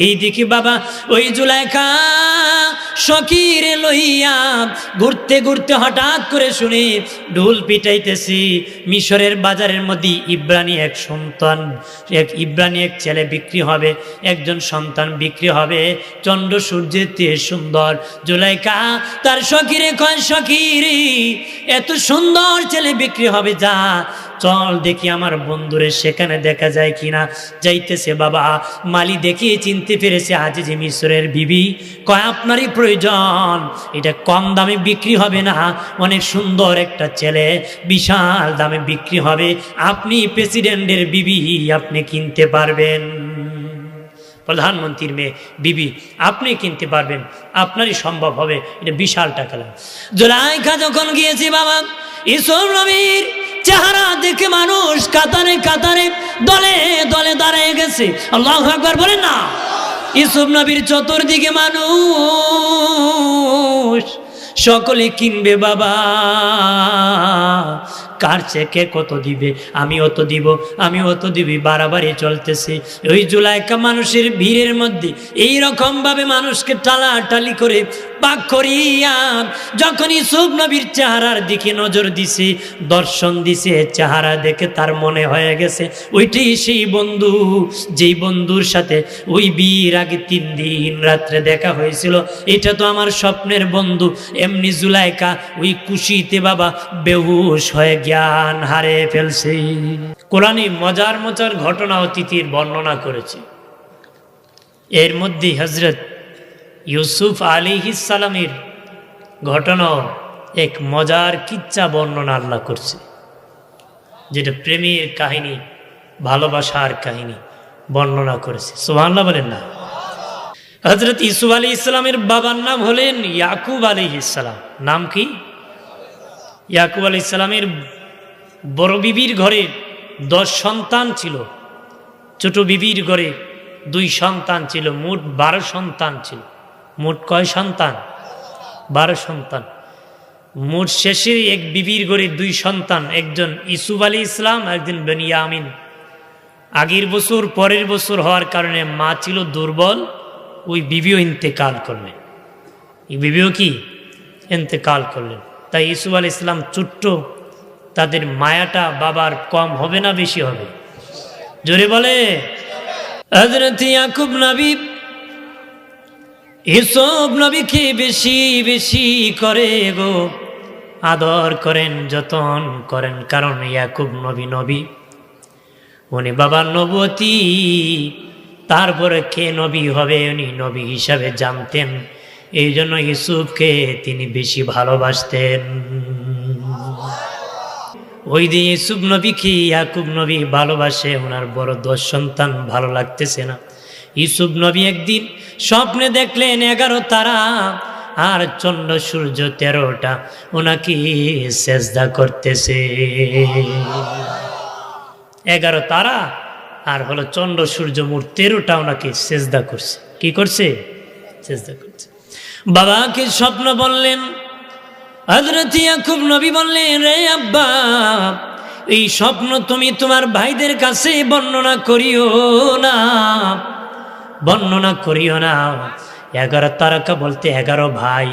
এইদিকে বাবা ওই জুলাইখা সখীরে লইয়া ঘুরতে ঘুরতে হঠাৎ করে শুনি ঢোল পিটাইতেছি মিশরের বাজারের মধ্যে ইব্রানি এক ছেলে বিক্রি হবে, একজন সন্তান বিক্রি হবে, চন্দ্র সূর্যের চেয়ে সুন্দর। জুলাইখা তার সখীরে কয়, সখীরে এত সুন্দর ছেলে বিক্রি হবে, যা চল দেখি আমার বন্ধুরে সেখানে দেখা যায় কিনা। যাইতেছে বাবা, মালি দেখে চিনতে পেরেছে আজ যে মিশরের বিবি। কয় আপনারই প্রয়োজন, এটা কম দামে বিক্রি হবে না, অনেক সুন্দর একটা ছেলে, বিশাল দামে বিক্রি হবে, আপনি প্রেসিডেন্টের বিবি, আপনি কিনতে পারবেন, প্রধানমন্ত্রীর মেয়ে বিবি আপনি কিনতে পারবেন, আপনারই সম্ভব হবে, এটা বিশাল টাকা লাগে। জুলাইখা যখন গিয়েছি বাবা, ইউসুফ নবীর চেহারা দেখে মানুষ কাতারে কাতারে দলে দলে দাঁড়িয়ে গেছে। আল্লাহু আকবার বলেন না। ইউসুফ নবীর চতুর্দিকে মানুষ, সকলে কিনবে বাবা, কার চেকে কত দিবে, আমি অত দিব, আমি অত দিবি, বাড়াবাড়ি চলতেছে। ওই জুলাইখা মানুষের ভিড়ের মধ্যে এইরকম ভাবে মানুষকে টালাটালি করে পাক করিয়া যখন ইউসুফ নবীর চেহারার দিকে নজর দিছে, দর্শন দিছে, চেহারা দেখে তার মনে হয়ে গেছে ওইটাই সেই বন্ধু, যেই বন্ধুর সাথে ওই বিয়ের আগে 3 দিন রাত্রে দেখা হয়েছিল, এটা তো আমার স্বপ্নের বন্ধু। এমনি জুলাইখা ওই খুশিতে বাবা বেহুশ হয়ে জ্ঞান হারে ফেলছে। কোরআনে মজার মজার ঘটনা অতীতের বর্ণনা করেছে, এর মধ্যে হযরত ইউসুফ আলাইহিস সালামের ঘটনা এক মজার কিচ্ছা বর্ণনা আল্লাহ করছে, যেটা প্রেমের কাহিনী, ভালোবাসার কাহিনী বর্ণনা করেছে। সুবহানাল্লাহ বলেন না। হযরত ইউসুফ আলাইহিস সালামের বাবার নাম হলেন ইয়াকুব আলাইহিস সালাম। নাম কি? ইয়াকুব আলাইহিস সালামের বড় বিবির ঘরে 10 সন্তান ছিল, ছোট বিবির ঘরে 2 সন্তান ছিল, মোট 12 সন্তান ছিল। মোট কয় সন্তান? 12 সন্তান। মোট শেষে এক বিবির ঘরে 2 সন্তান, একজন ইউসুফ আলাইহিস সালাম, একজন বেনিয়ামিন। আগের বছর পরের বছর হওয়ার কারণে মা ছিল দুর্বল, ওই বিবিও ইন্তেকাল করলেন। এই বিবিও কি ইন্তেকাল করলেন। তাই ইউসুফ আলাইহিস সালাম ছোট্ট, তাদের মায়াটা বাবার কম হবে না বেশি হবে? জোরে বলে। হযরত ইয়াকুব নবী ইউসুফ নবীকে বেশি বেশি করে গো আদর করেন, যতন করেন, কারণ ইয়াকুব নবী উনি বাবার নবুয়তি, তারপরে কে নবী হবে উনি নবী হিসাবে জানতেন, এই জন্য ইউসুফকে তিনি বেশি ভালোবাসতেন। ওই দিন ইউসুফ নবীকে ইয়াকুব নবী ভালোবাসে, ওনার বড় 10 সন্তান, ভালো লাগতেছে না। ইউসুফ নবী একদিন স্বপ্নে দেখলেন 11 তারা আর চন্দ্র সূর্য 13টা ওনাকে সেজদা করতেছে। 11 তারা আর হলো চন্দ্র সূর্য, মোট 13টা ওনাকে সেজদা করছে। কি করছে? সেজদা করছে। বাবাকে স্বপ্ন বললেন, হযরত ইয়াকুব নবী বললেন, রে আব্বা, এই স্বপ্ন তুমি তোমার ভাইদের কাছে বর্ণনা করিও না, বর্ণনা করিও না। 11 তারকা বলতে 11 ভাই,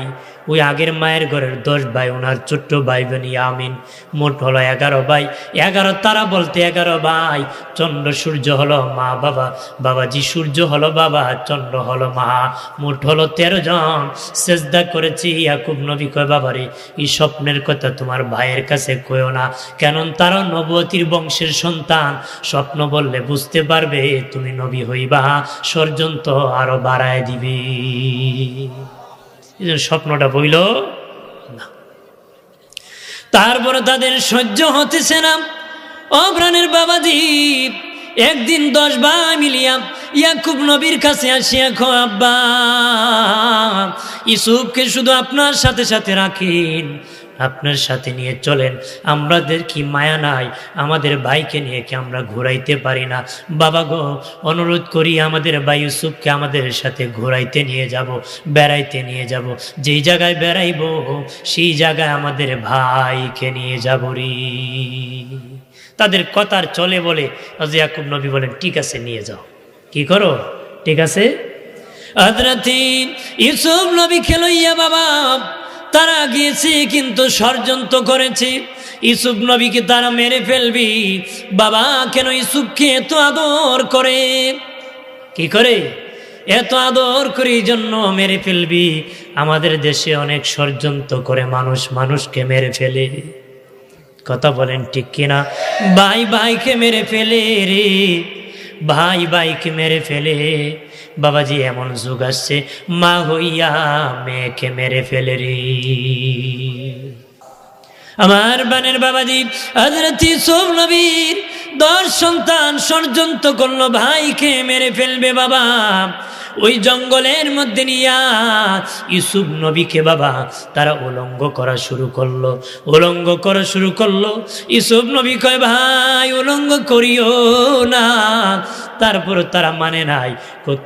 ওই আগের মায়ের ঘরের 10 ভাই, ওনার ছোট্ট ভাই বেনিয়ামিন, মোট হলো 11 ভাই। 11 তারা বলতে 11 ভাই, চন্দ্র সূর্য হলো মা বাবা, বাবাজি সূর্য হলো বাবা, চন্দ্র হলো মা, মোট হলো 13 জন সেজদা করেছি। ইয়াকুব নবী কয়, বাবারে এই স্বপ্নের কথা তোমার ভাইয়ের কাছে কইও না, কেন তারা নবুয়তির বংশের সন্তান, স্বপ্ন বললে বুঝতে পারবে তুমি নবী হইবা, ষড়যন্ত্র আরো বাড়ায় দিবে, স্বপ্নটা বইল না। তারপরে তাদের সহ্য হতেছে না। ও প্রাণের বাবাজি, একদিন 10 ভাই মিলিয়া ইয়াকুব নবীর কাছে আসিয়া কয়, আব্বা ইউসুফকে শুধু আপনার সাথে সাথে রাখেন, আপনার সাথে নিয়ে চলেন, আমাদের কি মায়া নাই, আমাদের ভাইকে নিয়ে কি আমরা ঘুরাইতে পারি না? বাবা গো, অনুরোধ করি আমাদের ভাই ইউসুফকে আমাদের সাথে ঘুরাইতে নিয়ে যাব, বেড়াইতে নিয়ে যাব, যেই জায়গায় বেড়াইব সেই জায়গায় আমাদের ভাইকে নিয়ে যাব রে। তাদের কথার চলে বলে ইয়াকুব নবী বলেন, ঠিক আছে নিয়ে যাও। কি করো? ঠিক আছে হযরত ইউসুফ নবীকে লইয়া বাবা তারা গিয়েছে, কিন্তু ষড়যন্ত্র করেছে ইউসুফ নবীকে তারা মেরে ফেলবি। বাবা কেন ইউসুফকে এত আদর করে, কি করে এত আদর করে এই জন্য মেরে ফেলবি। আমাদের দেশে অনেক ষড়যন্ত্র করে মানুষ মানুষকে মেরে ফেলে, কথা বলেন ঠিক কিনা? ভাই ভাইকে মেরে ফেলে রে, ভাই ভাইকে মেরে ফেলে। বাবাজি এমন যুগ আসছে মা হইয়া মেয়েকে মেরে ফেলে রে। আমার বানের বাবাজি হযরত ইউসুফ নবীর 10 সন্তান ষড়যন্ত্র করলো ভাইকে মেরে ফেলবে বাবা। ওই জঙ্গলের মধ্যে নিয়া ইউসুফ নবীকে বাবা তারা উলঙ্গ করা শুরু করলো, উলঙ্গ করা শুরু করলো। ইউসুফ নবী কয় ভাই উলঙ্গ করিও না, তারপর তারা মানে নাই।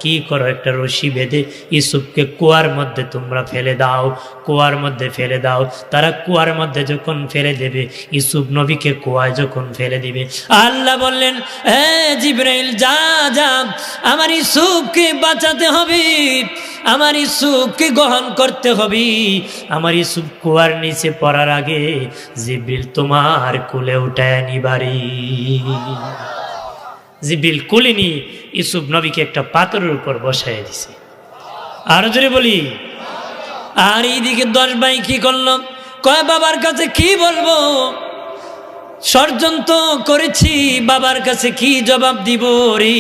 কি করো, একটা রশি বেঁধে ইউসুফকে কুয়ার মধ্যে তোমরা ফেলে দাও, কুয়ার মধ্যে ফেলে দাও। তারা কুয়ার মধ্যে যখন ফেলে দেবে, ইউসুফ নবীকে কুয়ায় যখন ফেলে দিবে, আল্লাহ বললেন হে জিবরাইল যা যা, আমার ইউসুফকে বাঁচাতে হবে, আমার ইউসুফকে গ্রহণ করতে হবে। আমার ইউসুফ কুয়ার নিচে পড়ার আগে জিবরিল তোমার কোলে উঠায় নিবারি। জিবরিল কোলে নিয়ে ইউসুফ নবীকে একটা পাথরের উপর বসায় দিছে। আরো জোরে বলি। আর এইদিকে 10 ভাই কি করলো, কয় বাবার কাছে কি বলবো, ষড়যন্ত্র করেছি, বাবার কাছে কি জবাব দিব রে।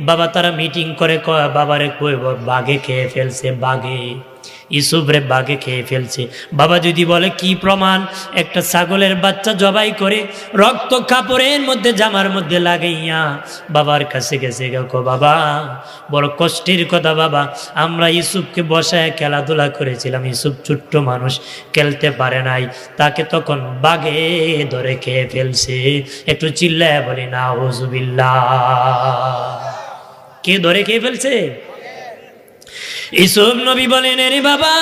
বাবা তারা মিটিং করে কয় বাবারে কই বাঘে খেয়ে ফেলছে, বাঘে ইউসুফ রে বাঘে খেয়ে ফেলছে। বাবা যদি বলে কি প্রমাণ, একটা ছাগলের বাচ্চা জবাই করে রক্ত কাপড়ের মধ্যে জামার মধ্যে লাগাইয়া বাবার কাছে গেছে, গো বাবা বড় কষ্টের কথা বাবা, আমরা ইউসুফকে বসায় খেলাধুলা করেছিলাম, ইউসুফ ছোট্ট মানুষ খেলতে পারে নাই, তাকে তখন বাঘে ধরে খেয়ে ফেলছে। একটু চিল্লায় বলি না আউযুবিল্লাহ। কে ধরে খেয়ে ফেলছে? ইউসুফ নবী বলেন আরে বাবা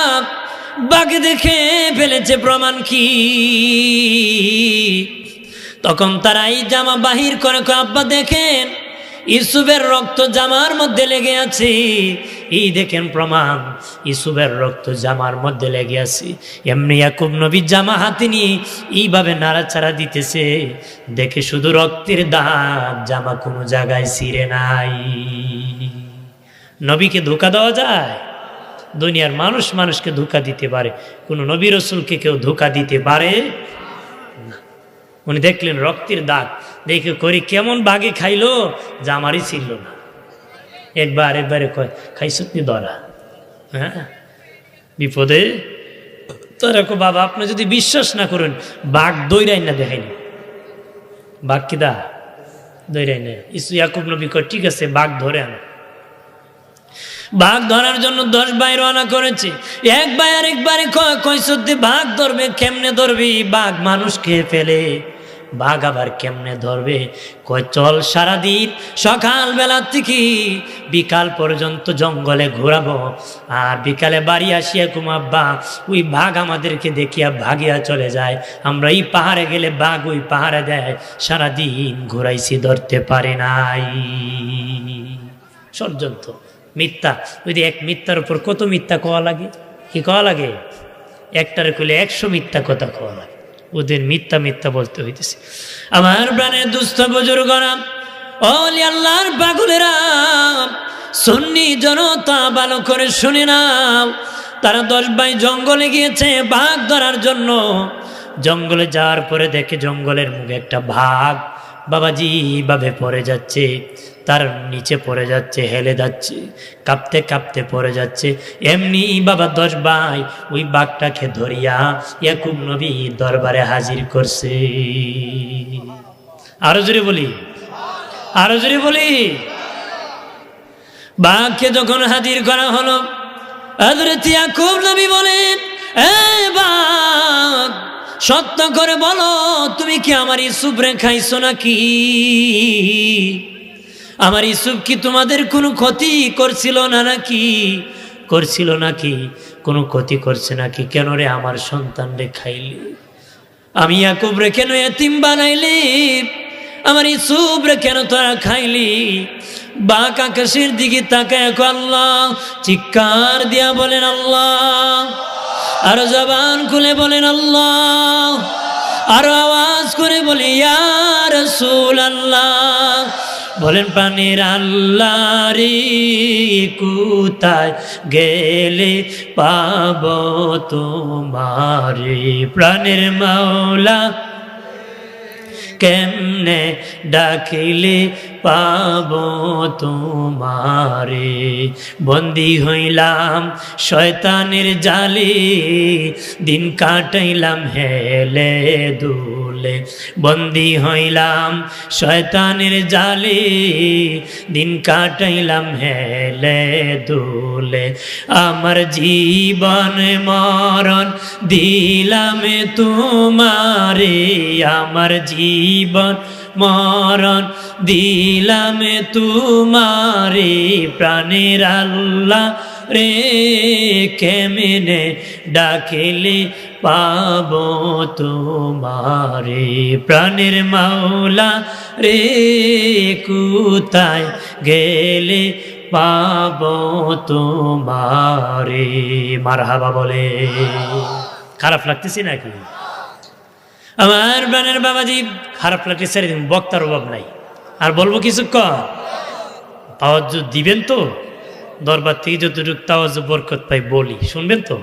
বাঘে দেখে ফেলেছে, প্রমাণ কি? তখন তারা এই জামা বাহির করে, আব্বা দেখেন ইউসুফের রক্ত জামার মধ্যে লেগে আছে, এই দেখেন প্রমাণ, ইউসুফের রক্ত জামার মধ্যে লেগে আছে। এমনি ইয়াকুব নবী জামা হাতে নিয়ে এইভাবে নাড়াচাড়া দিতেছে, দেখে শুধু রক্তের দাগ, জামা কোনো জায়গায় ছিঁড়ে নাই। নবীকে ধোঁকা দেওয়া যায়? দুনিয়ার মানুষ মানুষকে ধোঁকা দিতে পারে, কোন নবী রাসূলকে কেউ ধোঁকা দিতে পারে না। উনি দেখলেন রক্তের দাগ, দেখে করি কেমন বাঘে খাইলো, জামারই ছিল না। একবারে কয় খাইছো নি ধরা? হ্যাঁ বিপদে তোরা কো বাবা আপনি যদি বিশ্বাস না করেন, বাঘ দৌড়াই না দেখাইনি, বাঘ কিদা দৌড়াই না। ইয়াকুব নবী কয় ঠিক আছে বাঘ ধরে আনো। বাঘ ধরার জন্য 10 ভাই রওনা করেছে। এক ভাই আরেকবারে কইসতে বাঘ ধরবে, কেমনে ধরবি, বাঘ মানুষ খেয়ে ফেলে, বাঘ আবার কেমনে ধরবে? কয় চল সারাদিন সকাল বেলা থেকে বিকাল পর্যন্ত জঙ্গলে ঘোরাবো, আর বিকালে বাড়ি আসিয়া ঘুমাব্বা, ওই বাঘ আমাদেরকে দেখিয়া ভাগিয়া চলে যায়, আমরা এই পাহাড়ে গেলে বাঘ ওই পাহাড়ে দেয়, সারাদিন ঘুরাইছি ধরতে পারে নাই। ষড়যন্ত্র, মিথ্যা। ওই এক মিথ্যার উপর কত মিথ্যা কোয়া লাগে, কি কোয়া লাগে? একটার কইলে 100 মিথ্যা কথা কোয়া লাগে, ওদের মিথ্যা মিথ্যা বলতে হইতেছে। আমার প্রাণের দুস্থ বুজুর্গরা, ওলি আল্লাহর পাগলেরা, সুন্নি জনতা ভালো করে শুনে নাও। তারা 10 ভাই জঙ্গলে গিয়েছে বাঘ ধরার জন্য। জঙ্গলে যাওয়ার পরে দেখে জঙ্গলের মুখে একটা বাঘ বাবাজি ভাবে পড়ে যাচ্ছে, তার নিচে পড়ে যাচ্ছে, হেলে যাচ্ছে, কাঁপতে কাঁপতে পড়ে যাচ্ছে। এমনি বাবা 10 ভাই ওই বাঘটাকে ধরিয়া ইয়াকুব নবী দরবারে হাজির করছে। আরো জোরে বলি, আরো জোরে বলি। বাঘকে যখন হাজির করা হলো, হযরত ইয়াকুব নবী বলেন এ বাঘ সত্য করে বলো, তুমি কি আমার ইউসুফ রে খাইছো নাকি? আমার ইউসুফ কি তোমাদের কোনো ক্ষতি করছিল না নাকি? করছিল নাকি? কোনো ক্ষতি করছে নাকি? কেন রে আমার সন্তান রে খাইলি? আমি ইয়াকুব রে কেন এতিম বানাইলি? আমার ইউসুফ রে কেন তোরা খাইলি? বাক আকাশের দিকে তাকায় আল্লাহ, চিৎকার দিয়া বলেন আল্লাহ, আরো জবান খুলে বলেন আল্লাহ, আরো আওয়াজ করে বলি ইয়া রাসূলুল্লাহ। বলেন প্রাণের আল্লাহ রে কোথায় গেলে পাব তোমারে, প্রাণের মাওলা কেমনে ডাকিলে পাব তোমারে। বন্দী হইলাম শয়তানের জালে, দিন কাটাইলাম হেলে দুলে। বন্দী হইলাম শয়তানের জালে, দিন কাটাইলাম হেলে দুলে। আমার জীবন মরণ দিলাম তোমারে, আমার জীবন মরণ দিলাম তোমারে। প্রাণের আল্লাহ রে কেমনে ডাকিলে পাব তোমারে, প্রাণের মাওলা রে কোথায় গেলে পাব তোমারে। মারহাবা বলে। খারাপ লাগতেছে নাকি? আমার প্রাণের বাবাজি খারাপ লাগতেছে, বক্তার অভাব নাই। আর বলবো কিছুক্ষণ, তাওয়াজ্জু দিবেন তো? দরবার থেকে যতটুকু তাওয়াজ্জু বরকত পাই বলি, শুনবেন তো?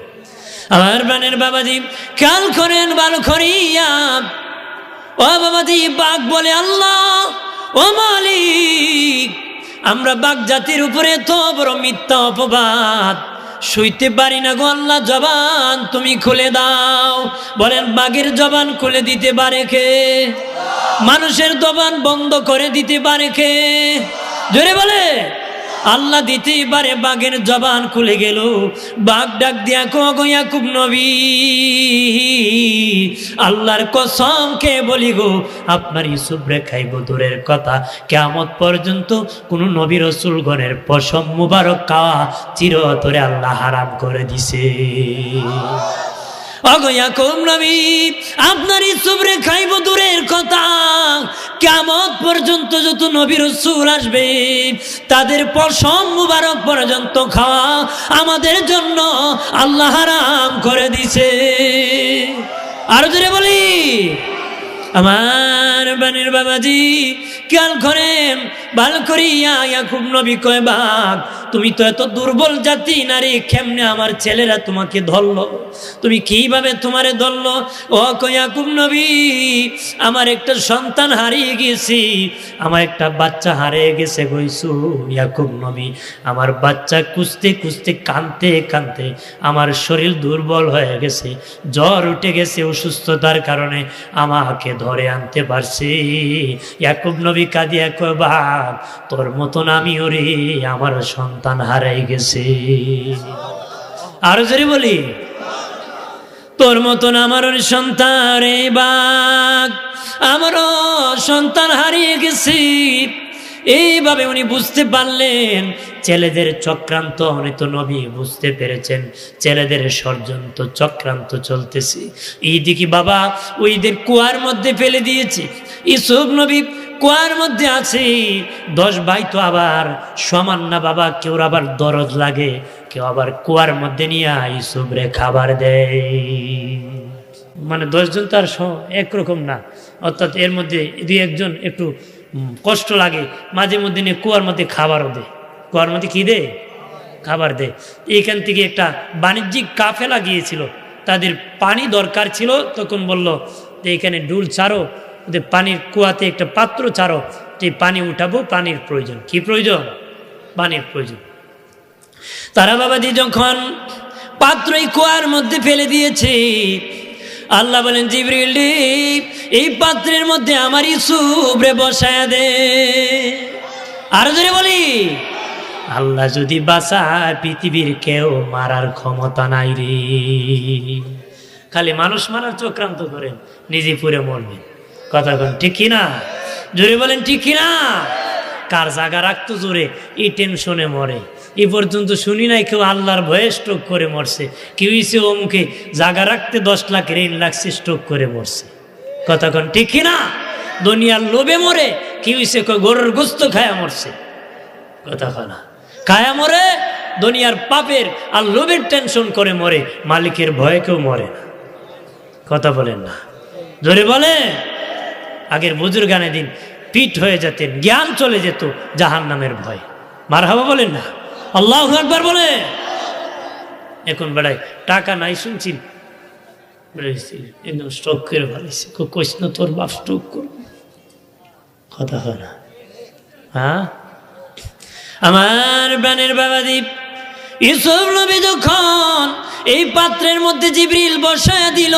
আমার প্রাণের বাবাজি খেয়াল করেন ভালো করিয়া। ও বাবাজি, বাঘ বলে আল্লাহ ও মালিক, আমরা বাঘ জাতির উপরে তো বড় মিথ্যা অপবাদ সইতে পারি না গো আল্লাহ, জবান তুমি খুলে দাও। বলেন বাঘের জবান খুলে দিতে পারে কে? মানুষের জবান বন্ধ করে দিতে পারে কে? জোরে বলে আল্লাহ দিতেই পারে। বাঘের জবান খুলে গেল। বাঘ ডাক দিয়া গো ইয়াকুব নবী, আল্লাহর কসম খেয়ে বলি গো, আপনার ইউসুফ রে খাইব দূরের কথা, কিয়ামত পর্যন্ত কোন নবী রাসূলগণের পশম মুবারক খাওয়া চিরতরে আল্লাহ হারাম করে দিছে। ওগো ইয়াকুব নবী, আপনার ইউসুফ রে খাইব দূরের কথা, কিয়ামত পর্যন্ত যত নবী রাসূল আসবে তাদের পশম মুবারক পর্যন্ত খাওয়া আমাদের জন্য আল্লাহ হারাম করে দিছে। আর জোরে বলি আমার বানের বাবাজি খেয়াল করেন ভালো করিয়া। ইয়াকুব নবী কয়, বাঘ তুমি তো এত দুর্বল জাতি নারী, কেমনে আমার ছেলেরা তোমাকে ধরলো? তুমি কিভাবে তোমারে ধরলো? ও ইয়াকুব নবী, আমার একটা সন্তান হারিয়ে গেছি, আমার একটা বাচ্চা হারিয়ে গেছে গইছু। ইয়াকুব নবী, আমার বাচ্চা খুঁজতে খুঁজতে কাঁদতে কাঁদতে আমার শরীর দুর্বল হয়ে গেছে, জ্বর উঠে গেছে, অসুস্থতার কারণে আমাকে ধরে আনতে পারছি। ইয়াকুব নবী কাঁদিয়া কয়, বাঘ তোর মতন আমিও রে, আমার সন্তান হারাই গেছে। আরো জোরে বলি, তোর মতন আমার সন্তান রে বাঘ, আমারও সন্তান হারিয়ে গেছি। এইভাবে উনি বুঝতে পারলেন ছেলেদের চক্রান্ত। উনি তো নবী বুঝতে পেরেছেন ছেলেদের ষড়যন্ত্র চক্রান্ত চলতেছে। এইদিকে বাবা ওইদের কুয়ার মধ্যে ফেলে দিয়েছে। ইউসুফ নবী কুয়ার মধ্যে আছে। 10 ভাই তো আবার সমান না বাবা, কেউ আবার দরদ লাগে, কেউ আবার কুয়ার মধ্যে নিয়ে ইউসুফ রে খাবার দেয়। মানে 10 জন তো আর একরকম না, অর্থাৎ এর মধ্যে 2-1 জন একটু কষ্ট লাগে, মাঝে মধ্যে নিয়ে কুয়ার মধ্যে খাবারও দেয়। কুয়ার মধ্যে কি দেয়? খাবার দেয়। এইখান থেকে একটা বাণিজ্যিক কাফেলা গিয়েছিল, তাদের পানি দরকার ছিল, তখন বলল যে এখানে ডুল ছাড়ো, ওদের পানির কুয়াতে একটা পাত্র ছাড়ো, যে পানি উঠাবো, পানির প্রয়োজন। কি প্রয়োজন? পানির প্রয়োজন। তারা বাবাজি যখন পাত্রই কুয়ার মধ্যে ফেলে দিয়েছে, আল্লাহ বলেন জিবরিল এই পাত্রের মধ্যে আমার ইউসুফ রে বসায়া দে। আর যদি বলি আল্লাহ যদি বাঁচায়, পৃথিবীর কেউ মারার ক্ষমতা নাই রে। খালি মানুষ মারার চক্রান্ত করেন, নিজে পুরে মরবেন। কথা বলেন ঠিক কিনা? জোরে বলেন ঠিক কিনা? কার জায়গা রাখতো জোরে, এই টেনশনে মরে। এ পর্যন্ত শুনি নাই কেউ আল্লাহর ভয়ে স্ট্রোক করে মরছে। কেউ ইসে অমুকে জায়গা রাখতে 10 লাখ ঋণ লাগছে, স্ট্রোক করে মরছে। কথা কন ঠিক কিনা? দুনিয়ার লোভে মরে, কেউ ইসে গরুর গোস্ত খায়া মরছে। কথা হয় না। খায়া মরে, দুনিয়ার পাপের আর লোভের টেনশন করে মরে, মালিকের ভয়ে কেউ মরে না। কথা বলেন না, জোরে বলে। আগের বুজুর্গানে দিন পিঠ হয়ে যেতেন, জ্ঞান চলে যেত জাহান্নামের ভয়। মারহাবা বলেন না, আল্লাহু আকবার বলে। এখন বেড়ায় টাকা নাই শুনছি, স্ট্রোক করে ভালাইছে, কইস না তোর বাপ স্ট্রোক করবে। কথা হয় না। হ্যাঁ, আমার প্রাণের বাবাজি, ইউসুফ নবী যখন এই পাত্রের মধ্যে জিবরিল বসায় দিল,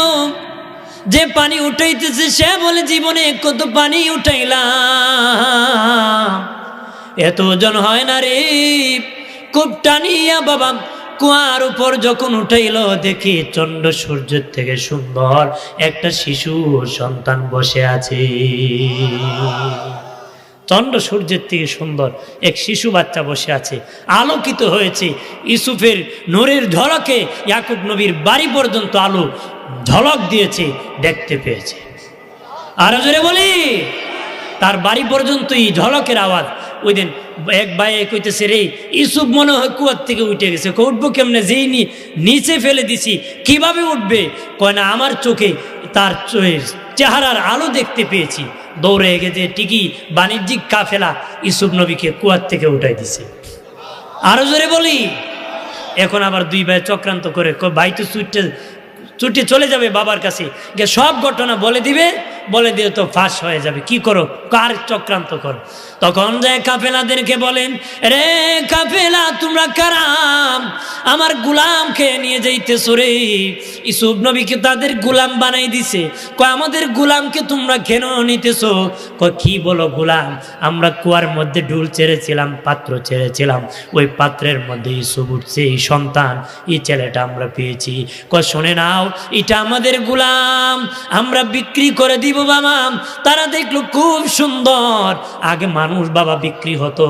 যে পানি উঠাইতেছে সে বলে জীবনে কত পানি উঠাইলাম, এত ওজন হয় না রে। খুব টানিয়া বাবা কুয়ার উপর যখন উঠাইল, দেখি চন্দ্র সূর্যের থেকে সুন্দর একটা শিশু সন্তান বসে আছে। চন্দ্র সূর্যের থেকে সুন্দর এক শিশু বাচ্চা বসে আছে, আলোকিত হয়েছে। ইউসুফের নূরের ঝলকে ইয়াকুব নবীর বাড়ি পর্যন্ত আলো ঝলক দিয়েছে, দেখতে পেয়েছে। আর জোরে বলি, তার বাড়ি পর্যন্তই ঝলকের আওয়াজ। ওই দিন এক ভাই কইতেছে, রে ইউসুফ মনে হয় কুয়ার থেকে উঠে গেছে। উঠবো কেমনে, যেই নিচে ফেলে দিছি, কিভাবে উঠবে? কয় না, আমার চোখে তার চেহারার আলো দেখতে পেয়েছি। দৌড়ে গেছে, ঠিকই বাণিজ্যিক কাফেলা ইউসুফ নবীকে কুয়ার থেকে উঠাই দিছে। আরো জোরে বলি। এখন আবার দুই ভাই চক্রান্ত করে, ভাই তো ছুটে চলে যাবে বাবার কাছে, গিয়ে সব ঘটনা বলে দিবে, বলে দিয়ে তো ফাঁস হয়ে যাবে। কি করো, কার চক্রান্ত করো? তখন যায় কাফেলাদেরকে বলেন, রে কাফেলা তোমরা কারাম, আমার গুলামকে নিয়ে যাইতেছো রে। ইউসুফ নবীকে তাদের গুলাম বানাই দিছে। কয় আমাদের গুলামকে তোমরা কেন নিতেছো? কয় কি বলো গুলাম, আমরা কুয়ার মধ্যে ডুল ছেড়েছিলাম, পাত্র ছেড়েছিলাম, ওই পাত্রের মধ্যে ইউসুফ উঠছে, এই সন্তান, এই ছেলেটা আমরা পেয়েছি। কয় শোনে নাও, এটা আমাদের গুলাম, আমরা বিক্রি করে দিব বাবা। তারা দেখলো খুব সুন্দর। আগে মানুষ বাবা বিক্রি হতো,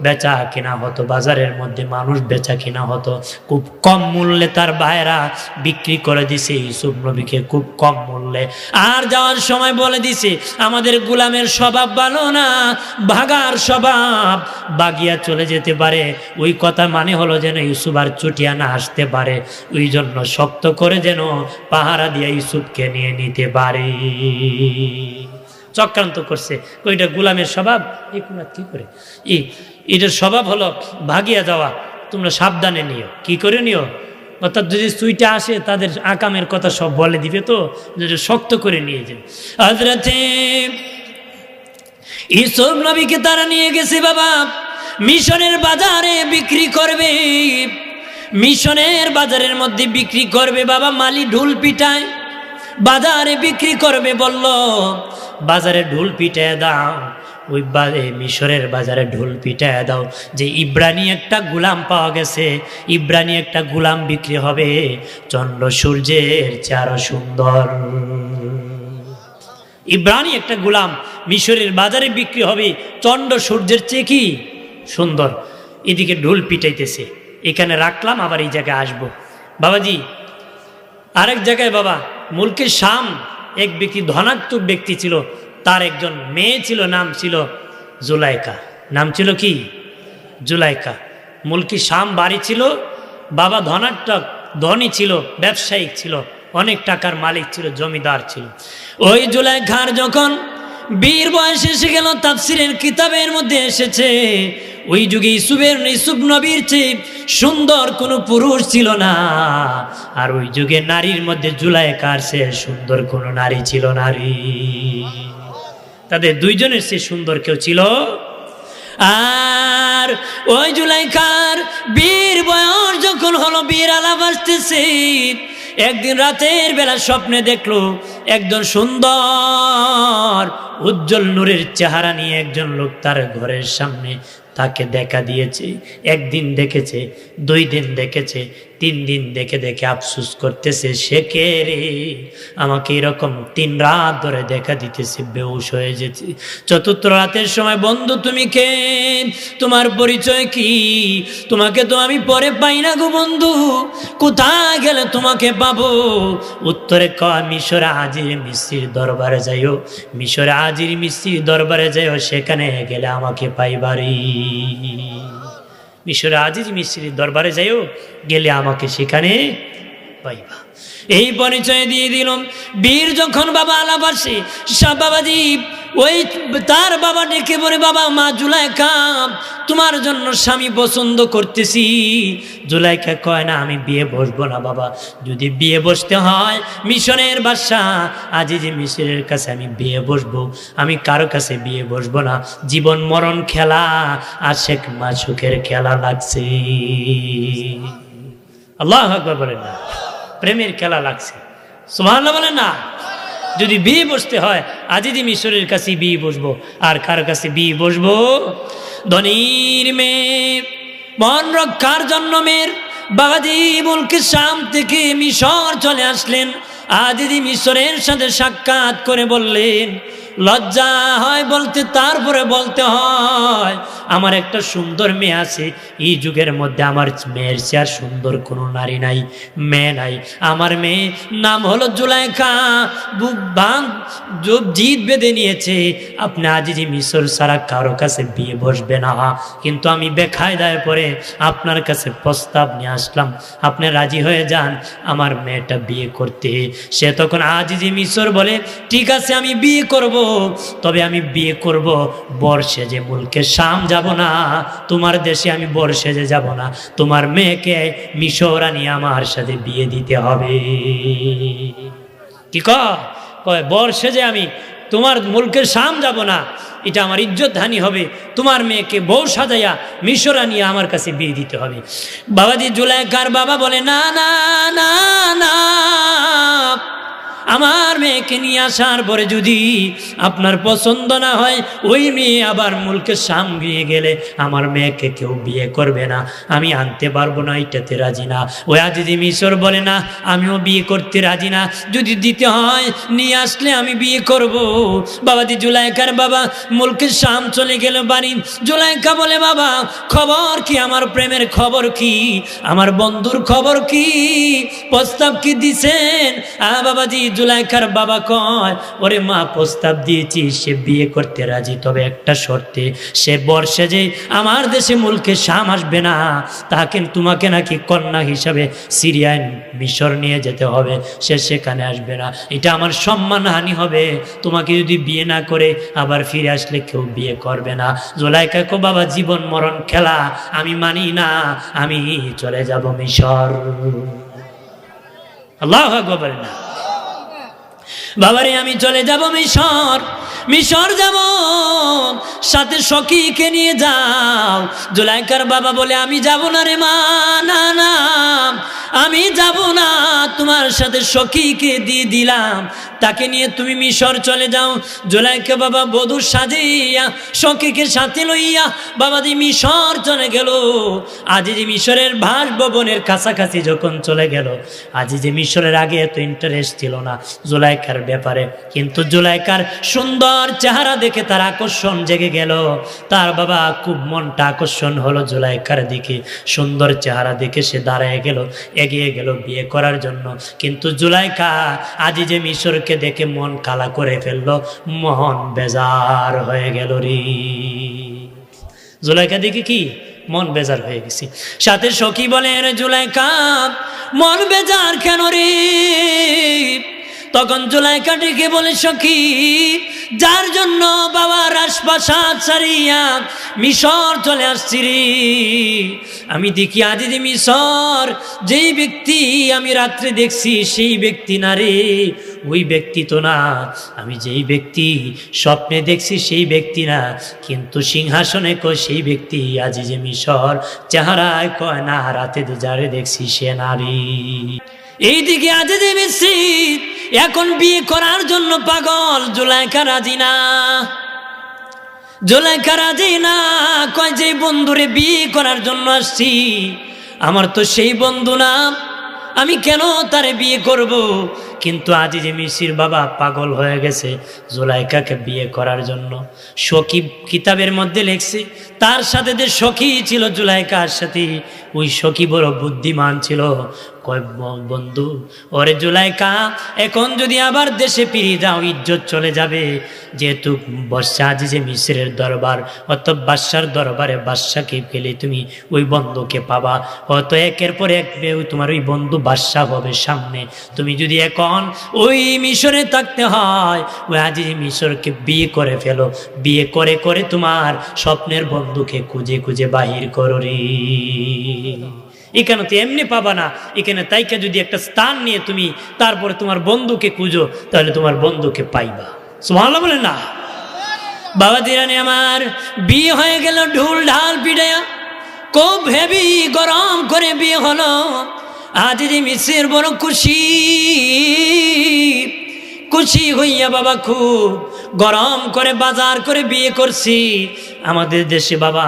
বেচা কেনা হতো, বাজারের মধ্যে মানুষ বেচা কেনা হতো, খুব কম মূল্যে তার ভাইরা বিক্রি করে দিছে ইউসুফ নবীকে, খুব কম মূল্যে। আর যাওয়ার সময় বলে দিছে, আমাদের গোলামের স্বভাব ভালো না, ভাগার স্বভাব, বাগিয়া চলে যেতে পারে। ওই কথা মানে হলো যেন ইউসুফ আর চুটিয়া না আসতে পারে, ওই জন্য শক্ত করে যেন পাহারা দিয়ে ইউসুফকে নিয়ে নিতে পারে। চক্রান্ত করছে। ওইটা গোলামের স্বভাব, কি করে এটার স্বভাব হলো ভাগিয়া যাওয়া, তোমরা সাবধানে নিও। কি করে নিও? অর্থাৎ যদি সুইটা আসে তাদের আকামের কথা সব বলে দিবে, তো যদি শক্ত করে নিয়ে যাবে। হযরতে ইউসুফ নবীকে তারা নিয়ে গেছে বাবা মিশনের বাজারে বিক্রি করবে। মিশনের বাজারের মধ্যে বিক্রি করবে বাবা, মালি ঢোল পিটায় বাজারে বিক্রি করবে। বলল বাজারে ঢোল পিটায় দাও, ওই মিশরের বাজারে ঢোল পিটায় দাও যে ইব্রানি একটা গোলাম পাওয়া গেছে, ইব্রানি একটা গোলাম বিক্রি হবে, চন্দ্র সূর্যের চেয়ে আরো সুন্দর। ইব্রানি একটা গোলাম মিশরের বাজারে বিক্রি হবে, চন্দ্র সূর্যের চেয়ে কি সুন্দর। এদিকে ঢোল পিটাইতেছে, এখানে রাখলাম, আবার এই জায়গায় আসবো। বাবাজি আরেক জায়গায় বাবা মুলকে শাম এক ব্যক্তি, ধনাত্মক ব্যক্তি ছিল, তার একজন মেয়ে ছিল, নাম ছিল জুলাইকা। নাম ছিল কি? জুলাইকা। মুলকি শাম বাড়ি ছিল, বাবা ধনাত্মক, ধনী ছিল, ব্যবসায়িক ছিল, অনেক টাকার মালিক ছিল, জমিদার ছিল। ওই জুলাইখার যখন বীর বয়স এসে গেল, তাফসিরের কিতাবের মধ্যে এসেছে ওই যুগে ইউসুফ নবীর চেয়ে সুন্দর কোনো পুরুষ ছিল না। আর ওই যুগে নারীর মধ্যে জুলাইকার চেয়ে সুন্দর কোনো নারী ছিল নারী। তাদের দুইজনের চেয়ে সুন্দর কেউ ছিল। আর ওই জুলাইকার বীর বয়স যখন হলো, বীর আলাপ আসতেছে, একদিন রাতের বেলা স্বপ্নে দেখলো একজন সুন্দর উজ্জ্বল নূরের চেহারা নিয়ে একজন লোক তার ঘরের সামনে তাকে দেখা দিয়েছে। একদিন দেখেছে, 2 দিন দেখেছে, 3 দিন দেখে দেখে আফসোস করতেছে, সে কে রে, আমাকে এরকম 3 রাত ধরে দেখা দিতেছে, বেহুশ হয়ে যেতে। 4th রাতের সময়, বন্ধু তুমি কে, তোমার পরিচয় কি, তোমাকে তো আমি পরে পাই না গো বন্ধু, কোথায় গেলে তোমাকে পাবো? উত্তরে কয়, মিশরে আজির মিস্ত্রির দরবারে যাইও, মিশরে আজির মিস্ত্রির দরবারে যাইও, সেখানে গেলে আমাকে পাইবারি। মিশরে আজিজ মিসরির দরবারে যাইও, গেলে আমাকে সেখানে পাইবা। এই পরিচয় দিয়ে দিলাম। বীর যখন বাবা আলাপ আসে, বাবাজি ওই তার বাবা ডেকে বলে, বাবা মা জুলাইখা তোমার জন্য স্বামী পছন্দ করতেছি। জুলাইখা কয় না, আমি বিয়ে বসবো না বাবা, যদি বিয়ে বসতে হয় মিশরের বাদশাহ আজিজ মিসরের কাছে আমি বিয়ে বসবো, আমি কারো কাছে বিয়ে বসবো না। জীবন মরণ খেলা, আশেক মাসুকের খেলা লাগছে। আল্লাহু আকবার বলেন না, প্রেমের খেলা লাগছে। সুবহানাল্লাহ বলেন না। যদি বিয়ে বসতে হয় আজিজ মিশরের কাছে বিয়ে বসবো, আর কার কাছে বিয়ে বসবো? ধনীর মেয়ে, মন রক্ষার জন্য মেয়ের বাবাজি মুলকে শাম থেকে মিশর চলে আসলেন। আজিজ মিশরের সাথে সাক্ষাৎ করে বললেন, লজ্জা হয় বলতে, তারপরে বলতে হয় আমার একটা সুন্দর মেয়ে আছে। এই যুগের মধ্যে আমার মেয়ের চেয়ে আর সুন্দর কোনো নারী নাই, মেয়ে নাই। আমার মেয়ে নাম হলো জুলাইখা, বুক বাঁধ জিদ বেঁধে নিয়েছে, আপনি আজিজ মিশর ছাড়া কারো কাছে বিয়ে বসবে না। কিন্তু আমি বেকায়দায় পরে আপনার কাছে প্রস্তাব নিয়ে আসলাম, আপনি রাজি হয়ে যান আমার মেয়েটা বিয়ে করতে। সে তখন আজিজ মিশর বলে, ঠিক আছে আমি বিয়ে করব, তবে আমি বিয়ে করব বর্ষে যে মুলকে শাম যাব না, তোমার দেশে আমি বর্ষে যে যাব না, তোমার মেয়েকে মিশর আনিয়ে আমার সাথে বিয়ে দিতে হবে। কি কয় বর্ষে যে আমি তোমার মুলকের শাম যাব না, এটা আমার ইজ্জত হানি হবে, তোমার মেয়েকে বউ সাজাইয়া মিশর আনিয়ে আমার কাছে বিয়ে দিতে হবে। বাবাজি জুলাইখার বাবা বলে, না না না না, আমার মেয়েকে নিয়ে আসার পরে যদি আপনার পছন্দ না হয়, ওই মেয়ে আবার মুলকে শাম গিয়ে গেলে আমার মেয়েকে কেউ বিয়ে করবে না, আমি আনতে পারবো না, এটাতে রাজি না। ওই আজিজ মিশর বলে, না আমিও বিয়ে করতে রাজি না, যদি দিতে হয় নিয়ে আসলে আমি বিয়ে করব। বাবাজি জুলাইখার বাবা মুলকে শাম চলে গেল বাড়ি। জুলাইখা বলে, বাবা খবর কি, আমার প্রেমের খবর কি, আমার বন্ধুর খবর কি, প্রস্তাব কি দিছেন? বাবাজি জুলাইখার বাবা কয়, ওরে মা প্রস্তাব দিয়েছি, সে বিয়ে করতে রাজি, তবে একটা শর্তে, সে বর্ষে যে আমার দেশে মুলকে শাম আসবে না, তাকে তোমাকে নাকি কন্যা হিসাবে সিরিয়ায় মিশর নিয়ে যেতে হবে, সে সেখানে আসবে না, এটা আমার সম্মানহানি হবে, তোমাকে যদি বিয়ে না করে আবার ফিরে আসলে কেউ বিয়ে করবে না। জুলাইখা কো, বাবা জীবন মরণ খেলা, আমি মানি না, আমি চলে যাব মিশর। আল্লাহু আকবার বলেন না। বাবারে আমি চলে যাব মিশর, মিশর যাব, সাথে সখীকে নিয়ে যাও। জুলাইখার বাবা বলে, আমি যাব না রে মা, না না আমি যাব না, তোমার সাথে সখীকে দিয়ে দিলাম, তাকে নিয়ে তুমি মিশর চলে যাও। জুলাইখা বাবা বধূ সাজিয়া সখীকে সাথে লইয়া বাবাজি মিশর চলে গেল। আজিজ মিশরের বাসভবনের কাছাকাছি যখন চলে গেল, আজিজ মিশরের আগে এত ইন্টারেস্ট ছিল না জুলাইখার ব্যাপারে, কিন্তু জুলাইখার সুন্দর চেহারা দেখে তার আকর্ষণ জেগে গেল। তার বাবা খুব মনটা আকর্ষণ হলো জুলাইখার দিকে, সুন্দর চেহারা দেখে সে দাঁড়ায় গেল, এগিয়ে গেল বিয়ে করার জন্য। কিন্তু জুলাইখা আজিজ মিশরকে দেখে মন কালা করে ফেললো, মন বেজার হয়ে গেল রে। জুলাইখা দেখে কি মন বেজার হয়ে গেছি। সাথে সখী বলে, রে জুলাইখা মন বেজার কেন রে? তখন জুলাইখা ডেকে বলে, সখী যার জন্য বাবার রাজপ্রাসাদ ছাড়িয়া মিশর চলে আসছি রে, আমি দেখি আজিজ মিশর, যেই ব্যক্তি আমি রাত্রে দেখছি সেই ব্যক্তি না রে, ওই ব্যক্তি তো না, আমি যেই ব্যক্তি স্বপ্নে দেখছি সেই ব্যক্তি না, কিন্তু সিংহাসনে কয় সেই ব্যক্তি আজিজ মিশর, চেহারায় কয় না, রাতে যারে দেখছি সে নারী। এইদিকে আজিজ মিশর এখন বিয়ে করার জন্য পাগল, জুলাইখা রাজি না, জুলাইখা রাজি না, কয় যে বন্ধুরে বিয়ে করার জন্য আসছি, আমার তো সেই বন্ধু না, আমি কেন তারে বিয়ে করব? কিন্তু আজিজ মিশর বাবা পাগল হয়ে গেছে জুলাইখাকে বিয়ে করার জন্য। সখী কিতাবের মধ্যে লেখছে, তার সাথে যে সখী ছিল জুলাইখার সাথে, ওই সখী বড় বুদ্ধিমান ছিল, কয় বন্ধু ওরে জুলাইকা, এখন যদি আবার দেশে ফিরে যাও ইজ্জত চলে যাবে, যেহেতু বাদশাহ আজিজে মিসরের দরবার, অত বাদশার দরবারে বাদশাকে পেলে তুমি ওই বন্ধুকে পাবা, হয়তো একের পর এক তোমার ওই বন্ধু বাদশাহ হবে সামনে। তুমি যদি এখন ওই মিশরে থাকতে হয়, ওই আজিজে মিশরকে বিয়ে করে ফেলো, বিয়ে করে করে তোমার স্বপ্নের বন্ধুকে খুঁজে খুঁজে বাহির করো রে। এখানে তো এমনি পাবা না, এখানে তাইকে যদি একটা স্থান নিয়ে তুমি তারপরে তোমার বন্ধুকে খুঁজো, তাহলে তোমার বন্ধুকে পাইবা। সুবহানাল্লাহ বলেন না? বাবা দিরানি আমার, বিয়ে হয়ে গেল ঢোল ঢাল পিটাইয়া, খুব হেভি গরম করে বিয়ে হলো। আজিজে মিসর বড় খুশি, খুশি হইয়া বাবা খুব গরম করে বাজার করে বিয়ে করছি। আমাদের দেশে বাবা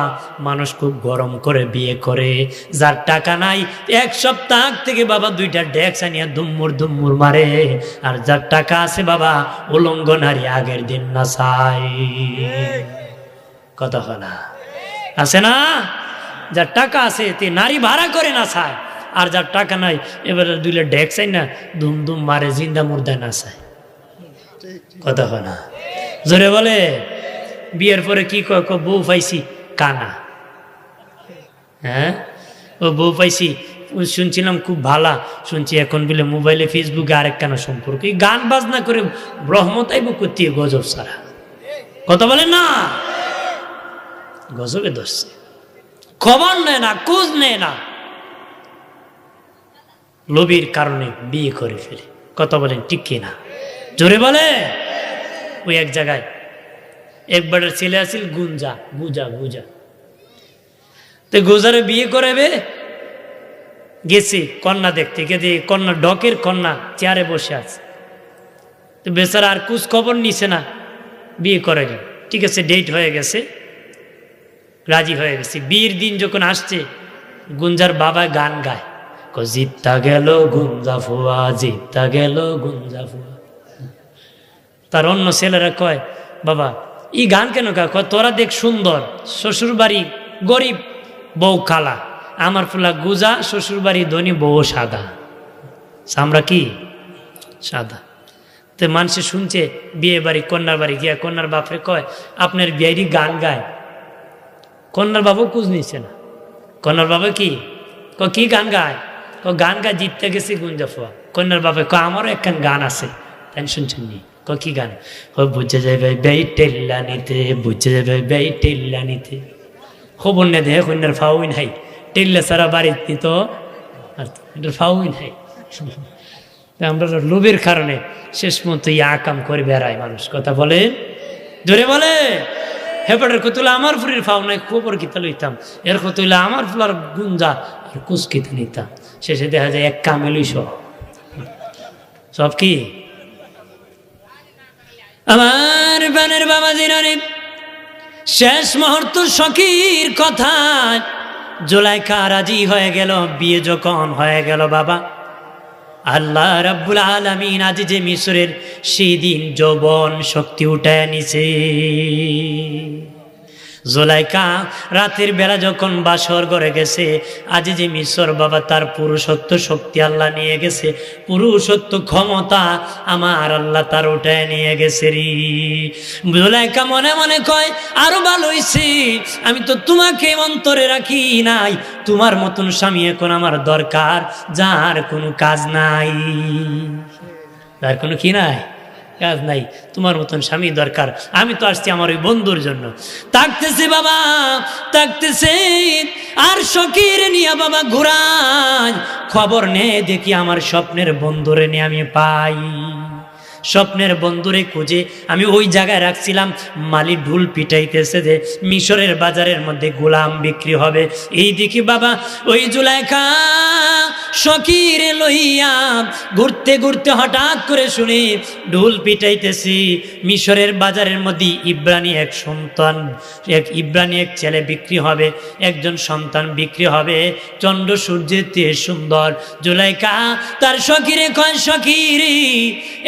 মানুষ খুব গরম করে বিয়ে করে, যার টাকা নাই এক সপ্তাহ থেকে বাবা 2টা ডেক্স আনিয়া দুম্মুর দুম্মুর মারে, আর যার টাকা আছে বাবা উলঙ্গ নারী আগের দিন নাচায়। কথা হয় না? আছে না? যার টাকা আছে তে নারী ভাড়া করে নাচায়, আর যার টাকা নাই এবারে 2টা ডেক্স আই না দুম দুম মারে, জিন্দা মুর্দা নাচায়। কথা হয় না? জোরে বলে। বিয়ের পরে কি কয়, বউ পাইছি কানা। হ্যাঁ, ও বউ পাইছি শুনছিলাম খুব ভালা, শুনছি এখন বলে মোবাইলে ফেসবুকে আরেক কানা সম্পর্ক, এই গান বাজনা করে রহমত আইব করতে গজব সারা। কথা বলে না? গজবে ধরছে, খবর নেয় না, খোঁজ নেয় না, লোভীর কারণে বিয়ে করে ফেলে। কথা বলেন ঠিক কিনা? জোরে বলে। ওই এক জায়গায় একবার ছেলে আসিল গুঞ্জা, গুজা গুজা, তো গুজারে বিয়ে করাবে গেছি কন্যা দেখতে, গেছে কন্যা ডকের কন্যা চেয়ারে বসে আছে, তো বেচারা আর কুছ খবর নিছে না, বিয়ে করে গেল। ঠিক আছে, ডেট হয়ে গেছে, রাজি হয়ে গেছে। বিয়ের দিন যখন আসছে, গুঞ্জার বাবা গান গায়, জিততা গেল গুঞ্জা ফুয়া, জিততা গেল গুঞ্জা ফুয়া। তার অন্য ছেলেরা কয়, বাবা এই গান কেন গায়? কয় তোরা দেখ সুন্দর, শ্বশুর বাড়ি গরিব, বউ কালা, আমার ফুলা গুজা, শ্বশুর বাড়ি ধনী, বউ সাদা। আমরা কি সাদা? তো মানুষে শুনছে, বিয়ে বাড়ি কন্যার বাড়ি গিয়া কন্যার বাপরে কয়, আপনার বিয়েরই গান গায়। কন্যার বাবু কুজ নিচ্ছে না। কন্যার বাবা কি কি গান গায়? গান গায় জিততে গেছি গুঞ্জা ফুয়া। কন্যার বাবা আমারও একখান গান আছে, তাই শুনছেন নি? কি গান? বুঝে যাবে বেই টেল্লা নিতে, বুঝে যাবে বেই টেল্লা নিতে। খবর নে দেহে কন্যার ফাউই নাই, টেল্লা সারা বাড়িতে নিত, আর ফাউই নাই। আমরা লোভের কারণে শেষ মতো আকাম করে বেড়ায় মানুষ। কথা বলে, জোরে বলে। হেপাটের কতুলা আমার ফুরির ফাও নাই, খবর কিতা লইতাম, এর কতুলা আমার ফুলার গুঞ্জা আর কুচকিতে নিতাম। শেষে দেখা যায় এক কামেলই সব কি। আমার বানের বাবা জিরানি শেষ মুহূর্ত সখীর কথা, জুলাইখা রাজি হয়ে গেল। বিয়ে যখন হয়ে গেল বাবা, আল্লাহ রাব্বুল আলামিন আজিজে মিসরের সেই দিন যৌবন শক্তি উঠায় নিছে। জুলাইখা রাতের বেলা যখন বাসর ঘরে গেছে, আজিজে মিসর বাবা তার পুরুষত্ব শক্তি আল্লাহ নিয়ে গেছে, পুরুষত্ব ক্ষমতা আমার আল্লাহ তার উঠায় নিয়ে গেছে রে। জুলাইখা মনে মনে কয়, আরো ভালো হইছে আমি তো তোমাকে অন্তরে রাখি নাই, তোমার মতন স্বামী এখন আমার দরকার, যার কোনো কাজ নাই, যার কোনো কি নাই, কাজ নাই, তোমার মতন স্বামী দরকার। আমি তো আসছি আমার ওই বন্ধুর জন্য। থাকতেছে বাবা, থাকতেছে, আর সখীর নিয়ে বাবা ঘুরাই, খবর নেই দেখি আমার স্বপ্নের বন্ধুরে নিয়ে আমি পাই। স্বপ্নের বন্ধুরে খুঁজে আমি ওই জায়গায় রাখছিলাম, মালি ঢুল পিটাইতেছে যে মিশরের বাজারের মধ্যে গোলাম বিক্রি হবে। এই দেখি বাবা ওই জুলাইখা সখীরে লইয়া ঘুরতে ঘুরতে হঠাৎ করে শুনি ঢুল পিটাইতেছি মিশরের বাজারের মধ্যে ইব্রানি এক সন্তান, ইব্রানি এক ছেলে বিক্রি হবে, একজন সন্তান বিক্রি হবে, চন্দ্র সূর্যের চেয়ে সুন্দর। জুলাইখা তার সখীরে কয়, সখীরে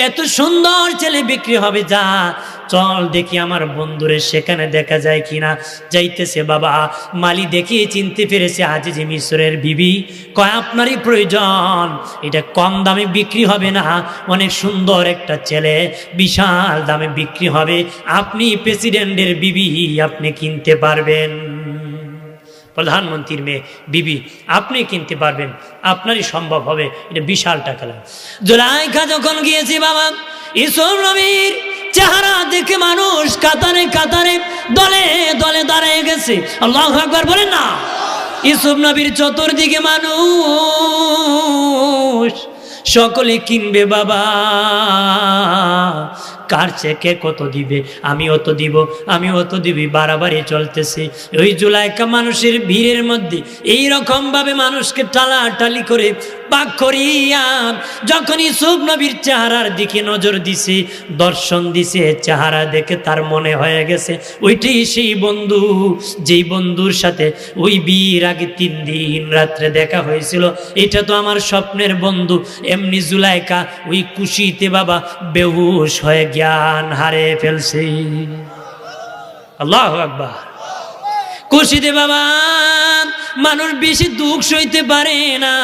এত সুন্দর ছেলে বিক্রি হবে, যা চল দেখি আমার বন্ধুরে সেখানে দেখা যায় কিনা। যাইতেছে বাবা, মালি দেখি চিনতে পেরেছে আজিজে মিশরের বিবি। কয় আপনারই প্রয়োজন, এটা কম দামে বিক্রি হবে না, অনেক সুন্দর একটা ছেলে, বিশাল দামে বিক্রি হবে, আপনি প্রেসিডেন্টের বিবি, আপনি কিনতে পারবেন, প্রধানমন্ত্রীর মেয়ে বিবি আপনি কিনতে পারবেন, আপনারই সম্ভব হবে, এটা বিশাল টাকা লাগে। জুলাইখা যখন গিয়েছি বাবা, ইউসুফ নবীর চেহারা দেখে মানুষ কাতারে কাতারে দলে দলে দাঁড়িয়ে গেছে। আল্লাহু আকবার বলেন না। ইউসুফ নবীর চতুর্দিকে মানুষ, সকলে কিনবে বাবা, কার চেকে কত দিবে, আমি অত দিব, আমি অত দিবি, বাড়াবাড়ি চলতেছে। ওই জুলাইখা মানুষের ভিড়ের মধ্যে এই রকম ভাবে মানুষকে টালাটালি করে পাক করিয়া যখন ইউসুফ নবীর চেহারার দিকে নজর দিছে, দর্শন দিছে, চেহারা দেখে তার মনে হয়ে গেছে ওইটাই সেই বন্ধু, যেই বন্ধুর সাথে ওই বিয়ের আগে 3 দিন রাত্রে দেখা হয়েছিল, এটা তো আমার স্বপ্নের বন্ধু। এমনি জুলাইখা ওই খুশিতে বাবা বেহুশ হয়ে জ্ঞান হারে ফেলছে। আল্লাহু আকবার। খুশিতে বাবা মানুষ বেশি দুঃখ সইতে পারে না,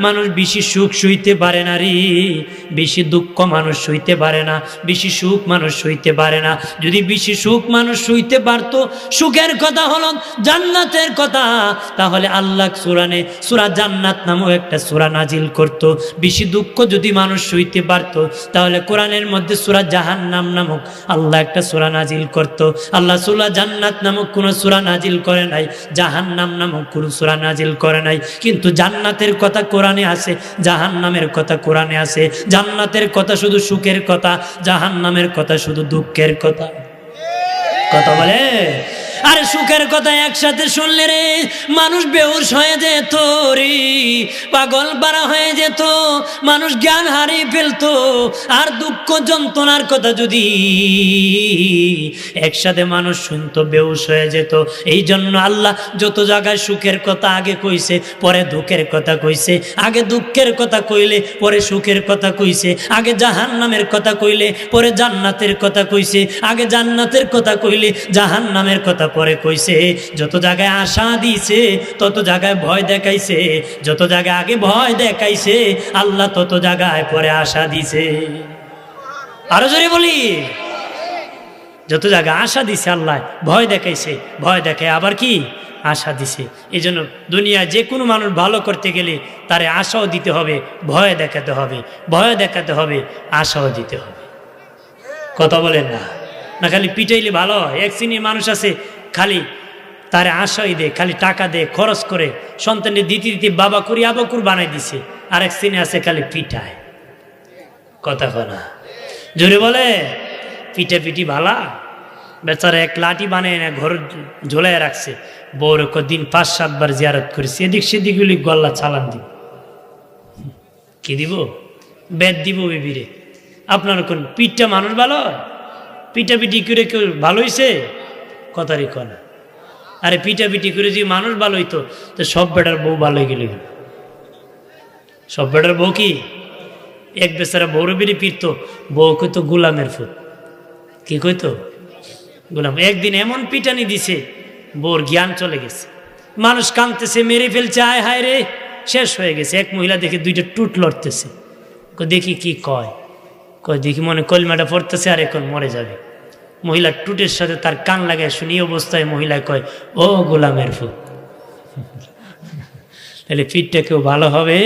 মানুষ বেশি সুখ সইতে পারে না রে, বেশি দুঃখ মানুষ সইতে পারে না, বেশি সুখ মানুষ সইতে পারে না। যদি বেশি সুখ মানুষ সইতে পারত, সুখের কথা হলো জান্নাতের কথা, তাহলে আল্লাহ কোরআনে সূরা জান্নাত নামক একটা সূরা নাজিল করত। বেশি দুঃখ যদি মানুষ সইতে পারত, তাহলে কোরআনের মধ্যে সূরা জাহান্নাম নামক আল্লাহ একটা সূরা নাজিল করত। আল্লাহ সূরা জান্নাত নামক কোন সূরা নাজিল করে নাই, জাহান্নাম নামক কোন সূরা নাজিল করে নাই। কিন্তু জান্নাতের কথা কোরআনে আছে, জাহান্নামের কথা কোরআনে আছে। জান্নাতের কথা শুধু সুখের কথা, জাহান্নামের কথা শুধু দুঃখের কথা। কথা বলে, আরে সুখের কথা একসাথে শুনলে রে মানুষ বেহুশ হয়ে যেত রে, পাগল পারা হয়ে যেত, মানুষ জ্ঞান হারিয়ে ফেলতো। আর দুঃখ যন্ত্রণার কথা যদি একসাথে মানুষ শুনতো, বেহুশ হয়ে যেত। এই জন্য আল্লাহ যত জায়গায় সুখের কথা আগে কইছে, পরে দুঃখের কথা কইছে, আগে দুঃখের কথা কইলে পরে সুখের কথা কইছে, আগে জাহান্নামের কথা কইলে পরে জান্নাতের কথা কইছে, আগে জান্নাতের কথা কইলে জাহান্নামের কথা পরে কইছে। যত জায়গায় আশা দিছে তত জায়গায় ভয় দেখাইছে, যত জায়গায় আগে ভয় দেখাইছে আল্লাহ তত জায়গায় পরে আশা দিছে। আরো জোরে বলি, যত জায়গায় আশা দিছে আল্লাহ ভয় দেখাইছে, ভয় দেখায় আবার কি আশা দিছে। এই জন্য দুনিয়া যে কোনো মানুষ ভালো করতে গেলে তারে আশাও দিতে হবে, ভয় দেখাতে হবে, ভয় দেখাতে হবে, আশাও দিতে হবে। কথা বলেন না, না খালি পিটাইলে ভালো হয়। এক শ্রেণীর মানুষ আছে খালি তারে আশাই দে, খালি টাকা দে, খরচ করে সন্তানের দিতে দিতে বাবা করি আবাকুর বানাই দিছে। আর এক শ্রেণী আছে খালি পিটায়। কথা কনা জোরে বলে, পিটাপিটি ভালা, বেচারা এক লাঠি বানিয়ে না ঘর ঝোলাই রাখছে। বউর দিন 5-7 বার জিয়ারত করেছে, এদিক সেদিক গুলি গল্লা চালান দিব, কি দিব, বেদ দিব বিবিরে। আপনার কোন পিঠটা মানুষ ভালো, পিটাপিটি করে কেউ ভালো হয়েছে? কথারই কনা। আরে পিটাপিটি করে যদি মানুষ ভালো হইতো তো সব বেটার বউ ভালো হয়ে গেল। সব বেটার বউ কি এক বেচারা বউর বেরি পিটতো, বউ কইতো গোলামের ফুট। কি কইতো? গোলাম। একদিন এমন পিটানি দিছে বউর জ্ঞান চলে গেছে, মানুষ কাঁদতেছে, মেরে ফেলছে, আয় হায় রে, শেষ হয়ে গেছে। এক মহিলা দেখে 2টা টুট লড়তেছে, দেখি কি কয়, দেখি মনে কলমাটা পড়তেছে আর এখন মরে যাবে। মহিলা টুটের সাথে তার কান লাগায় শুনি অবস্থায় মহিলা কয়, ও গোলামের ফুট। তাহলে পিঠটা কেউ ভালো হবে?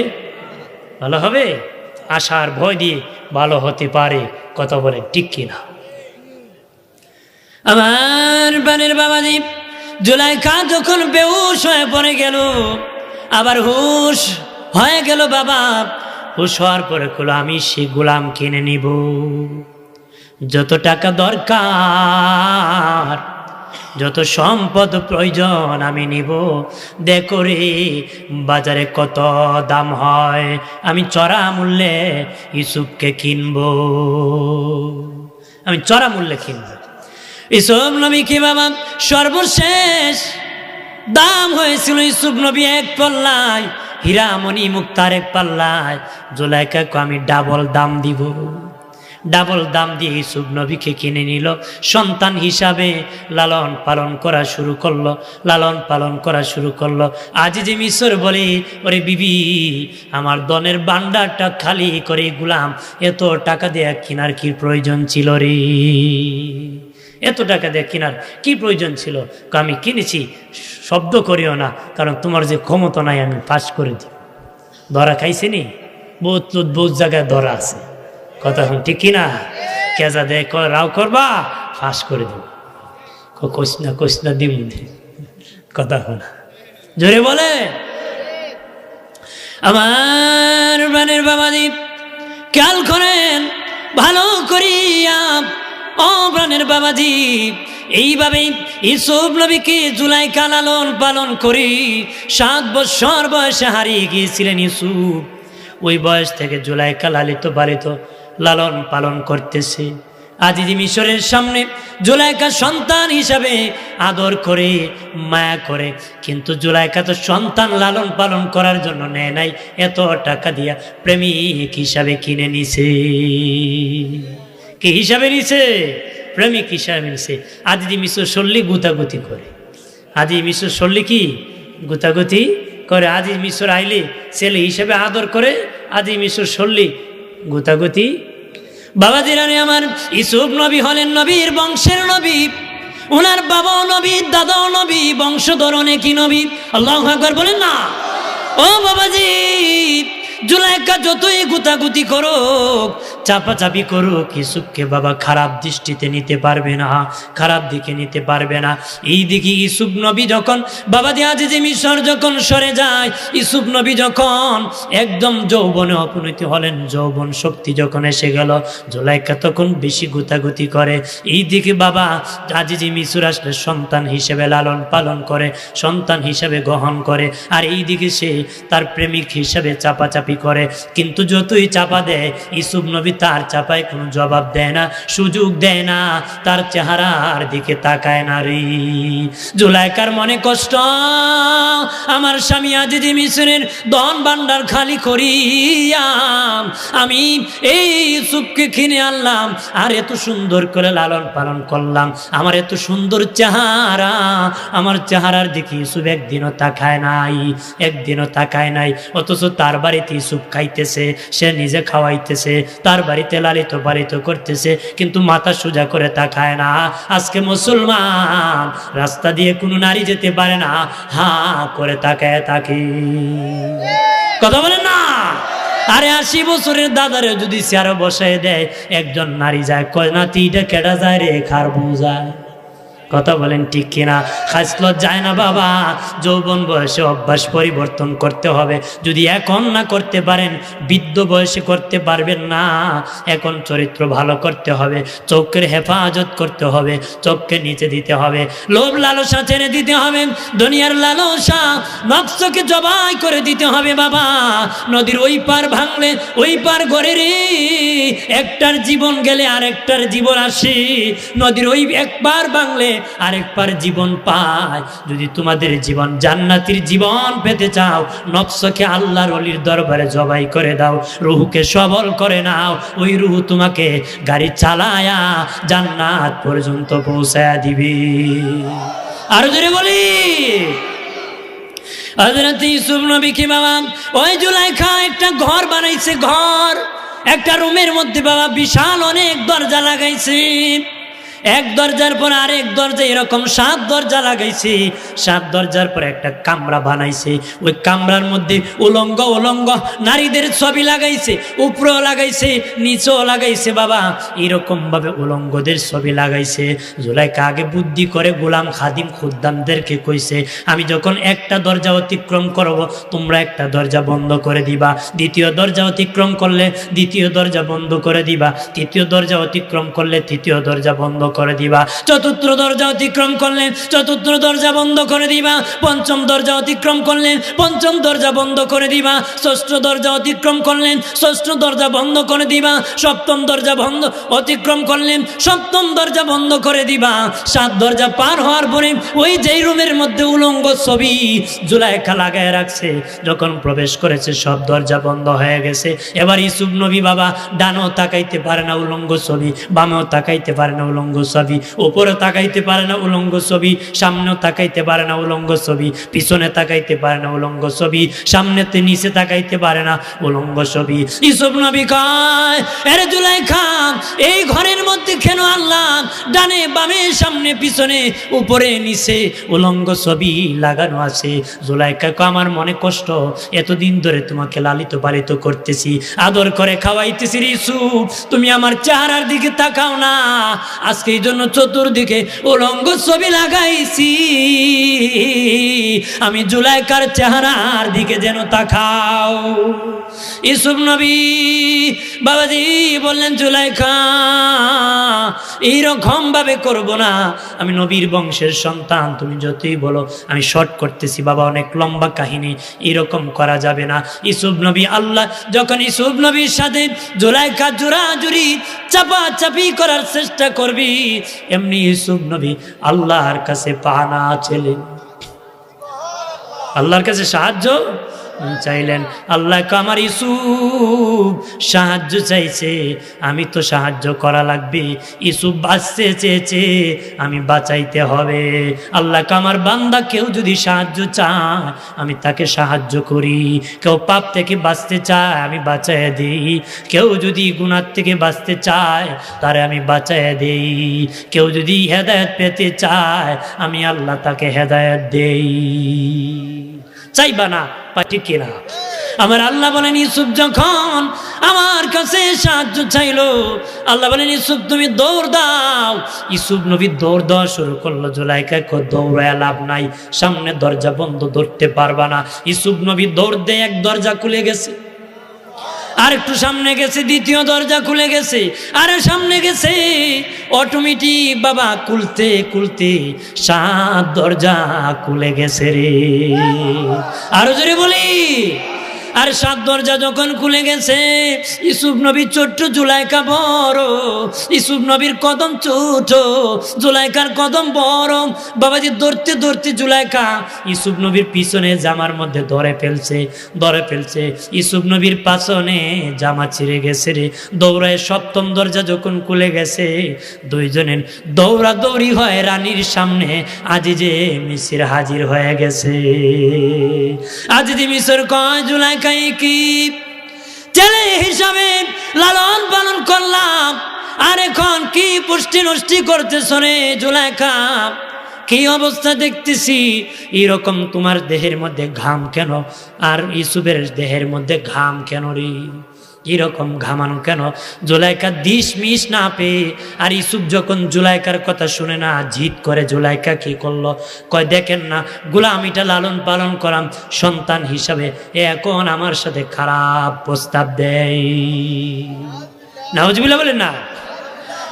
ভালো হবে? আশার ভয় দিয়ে ভালো হতে পারে। কথা বলে ঠিক কিনা? আমার বানের বাবাজি, জুলাইখা যখন বেহুশ হয়ে পড়ে গেল, আবার হুশ হয়ে গেল বাবা। হুশ হওয়ার পরে কল, আমি সে গোলাম কিনে নিব, যত টাকা দরকার, যত সম্পদ প্রয়োজন আমি নিব। দেখো রে বাজারে কত দাম হয়, আমি চড়া মূল্যে ইউসুফকে কিনবো, আমি চড়া মূল্যে কিনবো। ইউসুফ নবীকে বাবা সর্বশেষ দাম হয়েছিল ইউসুফ নবী 1 পাল্লায়, হীরামণি মুক্তার 1 পাল্লায়। জুলাইখাকে আমি ডাবল দাম দিব। ডাবল দাম দিয়ে ইউসুফ নবীকে কিনে নিল, সন্তান হিসাবে লালন পালন করা শুরু করলো, লালন পালন করা শুরু করলো। আজিজে মিসর বলে, ওরে বিবি, আমার ধনের ভান্ডারটা খালি করে গোলাম এত টাকা দেয়া কেনার কি প্রয়োজন ছিল রে? এত টাকা দিয়ে কেনার কি প্রয়োজন ছিল? আমি কিনেছি, শব্দ করিও না, কারণ তোমার যে ক্ষমতা নাই আমি পাস করে দিই। ধরা খাইছে নি, বহুত বহুত জায়গায় ধরা আছে, কথা এখন ঠিক কিনা? কেজা দেয় রাও করবা, ফাঁস করে দিব, কোস না দিম, কথা শোনা জোরে বলে। আমার প্রাণের বাবাজি খেয়াল করেন ভালো করিয়া, ও প্রাণের বাবাজি, এইভাবেই ইউসুফ নবীকে জুলাইখা লালন পালন করি 7 বছর বয়সে হারিয়ে গিয়েছিলেন ইউসুফ। ওই বয়স থেকে জুলাইখা লালিত পালিত লালন পালন করতেছে। আজিজি মিশরের সামনে জুলাইখা সন্তান হিসাবে আদর করে মায়া করে, কিন্তু জুলাইখা তো সন্তান লালন পালন করার জন্য নেয় নাই, এত টাকা দিয়া প্রেমিক হিসাবে কিনে নিছে। কি হিসাবে নিছে? প্রেমিক হিসাবে নিছে। আজিজি মিশর সল্লি গুতাগুতি করে, আজি মিশর সল্লি কি গুতাগুতি করে। আজি মিশর আইলে ছেলে হিসাবে আদর করে, আজি মিশর সল্লি গুতাগুতি। বাবা জিরানি আমার, ইউসুফ নবী হলেন নবীর বংশের নবী, ওনার বাবাও নবী, দাদাও নবী, বংশধর অনেকই নবী। আল্লাহু আকবার বলেন না। ও বাবাজি, জুলাইখা যতই গুতাগুতি করুক, চাপাচাপি করুক, ইউসুফকে বাবা খারাপ দৃষ্টিতে নিতে পারবে না, খারাপ দিকে নিতে পারবে না। এই দিকে ইউসুফ নবী যখন বাবাজি আজিজে মিশর যখন সরে যায়, ইউসুফ নবী যখন একদম যৌবনে উপনীত হলেন, যৌবন শক্তি যখন এসে গেল, জুলাইখা তখন বেশি গুতাগুতি করে। এই দিকে বাবা আজিজে মিশর আসলে সন্তান হিসেবে লালন পালন করে, সন্তান হিসেবে গ্রহণ করে, আর এই দিকে সে তার প্রেমিক হিসেবে চাপাচাপি করে। কিন্তু যতই চাপা দেয়, ইউসুফ নবী তার চাপায় কোনো জবাব দেয় না, সুযোগ দেয় না, তার চেহারার দিকে তাকায় না রে। জুলাইখার মনে কষ্ট, আমার স্বামী আজিজে মিশরের ধন ভান্ডার খালি করিয়া আমি এই ইউসুফকে কিনে আনলাম, আর এত সুন্দর করে লালন পালন করলাম, আমার এত সুন্দর চেহারা, আমার চেহারার দিকে ইউসুফ একদিনও তাকায় নাই, একদিনও তাকায় নাই। অথচ তার বাড়িতে ইউসুফ খাইতেছে, সে নিজে খাওয়াইতেছে, তার বাড়িতে লালিত পালিত করতেছে, কিন্তু মাথা সোজা করে তাকায় না। আজকে মুসলমান রাস্তা দিয়ে কোনো নারী যেতে পারে না, হা করে তাকায় তাকে, কথা বলে না। আরে 80 বছরের দাদারে যদি চেয়ারে বসায় দেয়, একজন নারী যায়, কয় না তিনটা কেডা যায় রে, খার বুঝায়, কথা বলেন ঠিক কিনা? হাসল যায় না বাবা, যৌবন বয়সে অভ্যাস পরিবর্তন করতে হবে। যদি এখন না করতে পারেন, বৃদ্ধ বয়সে করতে পারবেন না। এখন চরিত্র ভালো করতে হবে, চোখের হেফাজত করতে হবে, চোখকে নিচে দিতে হবে, লোভ লালসা ছেড়ে দিতে হবে, দুনিয়ার লালসা নফসকে জবাই করে দিতে হবে বাবা। নদীর ওই পার ভাঙলে ওই পার গড়ে রে, একটার জীবন গেলে আরেকটার জীবন আসে, নদীর ওই একবার ভাঙলে আরেক পার জীবন পায়। যদি তোমাদের জীবন জান্নাতের জীবন পেতে চাও, নফসকে আল্লাহর ওলির দরবারে জবাই করে দাও, রুহকে সবল করে নাও, ওই রুহ তোমাকে গাড়ি চালায়া জান্নাত পর্যন্ত পৌঁছায়া দিবে। আরো জোরে বলি, হযরত ইউসুফ নবী কি বাবা ওই জুলাইখা একটা ঘর বানাইছে, ঘর, একটা রুমের মধ্যে বাবা বিশাল অনেক দরজা লাগাইছে, এক দরজার পর আরেক দরজা, এরকম 7 দরজা লাগাইছে। 7 দরজার পর একটা কামরা বানাইছে, ওই কামরার মধ্যে উলঙ্গ উলঙ্গ নারীদের ছবি লাগাইছে, উপরেও লাগাইছে, নিচেও লাগাইছে বাবা, এরকম ভাবে উলঙ্গদের ছবি লাগাইছে। জুলাইখা আগে বুদ্ধি করে গোলাম খাদিম খুদ্দামদেরকে কইছে, আমি যখন একটা দরজা অতিক্রম করব, তোমরা একটা দরজা বন্ধ করে দিবা, দ্বিতীয় দরজা অতিক্রম করলে দ্বিতীয় দরজা বন্ধ করে দিবা, তৃতীয় দরজা অতিক্রম করলে তৃতীয় দরজা বন্ধ করে দিবা, চতুর্থ দরজা অতিক্রম করলে চতুর্থ দরজা বন্ধ করে দিবা, পঞ্চম দরজা অতিক্রম করলে পঞ্চম দরজা বন্ধ করে দিবা, ষষ্ঠ দরজা অতিক্রম করলেন ষষ্ঠ দরজা বন্ধ করে দিবা, সপ্তম দরজা বন্ধ অতিক্রম করলেন সপ্তম দরজা বন্ধ করে দিবা। 7 দরজা পার হওয়ার পরে ওই যেই রুমের মধ্যে উলঙ্গ ছবি জুলাইখা লাগায় রাখছে, যখন প্রবেশ করেছে সব দরজা বন্ধ হয়ে গেছে। এবার ইউসুফ নবী বাবা ডানও তাকাইতে পারে না উলঙ্গ ছবি, বামেও তাকাইতে পারে না উলঙ্গ ছবি, উপরে তাকাইতে পারে না উলঙ্গ ছবি, সামনেও তাকাইতে পারে না উলঙ্গ ছবি, পিছনে তাকাইতে পারে না উলঙ্গ ছবি, সামনেতে নিচে তাকাইতে পারে না উলঙ্গ ছবি। ইউসুফ নবী কয়, আরে জুলাইখা, এই ঘরের মধ্যে কেন আল্লাহ ডানে বামে সামনে পিছনে উপরে নিচে উলঙ্গ ছবি লাগানো আছে? জুলাইখা কয়, আমার মনে কষ্ট, এতদিন ধরে তোমাকে লালিত পালিত করতেছি, আদর করে খাওয়াইতেছি, ইউসুফ তুমি আমার চেহারার দিকে তাকাও না, আজকে এই জন্য চতুর্দিকে উলঙ্গ ছবি লাগাইছি, আমি জুলাইখার চেহারার দিকে যেন তাকাও। ইউসুফ নবী বাবাজি বললেন, জুলাইখা এইরকম ভাবে করব না, আমি নবীর বংশের সন্তান, তুমি যতই বলো, আমি শর্ট করতেছি বাবা, অনেক লম্বা কাহিনী, এরকম করা যাবে না। ইউসুফ নবী আল্লাহ যখন ইউসুফ নবীর সাথে জুলাইখা জোরাজুরি চাপাচাপি করার চেষ্টা করবি, এমনি ইউসুফ নবী আল্লাহর কাছে পানা ছিলেন, আল্লাহর কাছে সাহায্য চাইলেন। আল্লাহ আমার ইউসুফ সাহায্য চাইছে, আমি তো সাহায্য করা লাগবে, ইউসুফ বাঁচতে চেয়েছে, আমি বাঁচাইতে হবে। আল্লাহ আমার বান্দা কেউ যদি সাহায্য চায় আমি তাকে সাহায্য করি, কেউ পাপ থেকে বাঁচতে চায় আমি বাঁচাইয়া দিই, কেউ যদি গুনাহ থেকে বাঁচতে চায় তারে আমি বাঁচাইয়া দিই, কেউ যদি হেদায়েত পেতে চায় আমি আল্লাহ তাকে হেদায়েত দেই। চাইবা না পাটি কিনা? আমার আল্লাহ বলেন, ইউসুফ যখন আমার কাছে সাহায্য চাইলো, আল্লাহ বলেন, ইউসুফ তুমি দৌড় দাও। ইউসুফ নবী দৌড় দেওয়া শুরু করলো। জুলাইখা দৌড়ায় লাভ নাই, সামনে দরজা বন্ধ, ধরতে পারবা না। ইউসুফ নবী দৌড় দিয়ে এক দরজা খুলে গেছে, আর একটু সামনে গেছে, দ্বিতীয় দরজা খুলে গেছে, আরে সামনে গেছে, অটোমেটিক বাবা খুলতে খুলতে 7 দরজা খুলে গেছে রে। আরো জোরে বলি, আর 7 দরজা যখন খুলে গেছে, ইউসুফ নবী ছোট্ট, জুলাইখা বড়, ইউসুফ নবীর কদম ছোট, জুলাইখার কদম বড়। বাবাজি ধরতে ধরতে জুলাইখা ইউসুফ নবীর পিছনে জামার মধ্যে ধরে ফেলছে। ইউসুফ নবীর পাছনে জামা ছিঁড়ে গেছে রে। দৌড়ায় 7ম দরজা যখন খুলে গেছে, দুইজনের দৌড়াদৌড়ি হয় রানীর সামনে। আজিজে মিসর হাজির হয়ে গেছে। আজিজে মিসর কয়, জুলাইখা কি ছেলে হিসাবে লালন পালন করলাম, আর এখন কি পুষ্টি নষ্টি করতেছ রে জুলাইখা? কি অবস্থা দেখতেছি, এরকম তোমার দেহের মধ্যে ঘাম কেন? আর ইউসুফের দেহের মধ্যে ঘাম কেন রে? এরকম ঘামানো কেন? জুলাইখা দিশ মিশ না পেয়ে, আর ইউসুফ যখন জুলাইখার কথা শুনে না, জিদ করে। জুলাইখা কি করলো? কয়, দেখেন না, গোলামিটা লালন পালন করাম সন্তান হিসাবে, এখন আমার সাথে খারাপ প্রস্তাব দেয়। নাউজুবিল্লাহ বলেন না।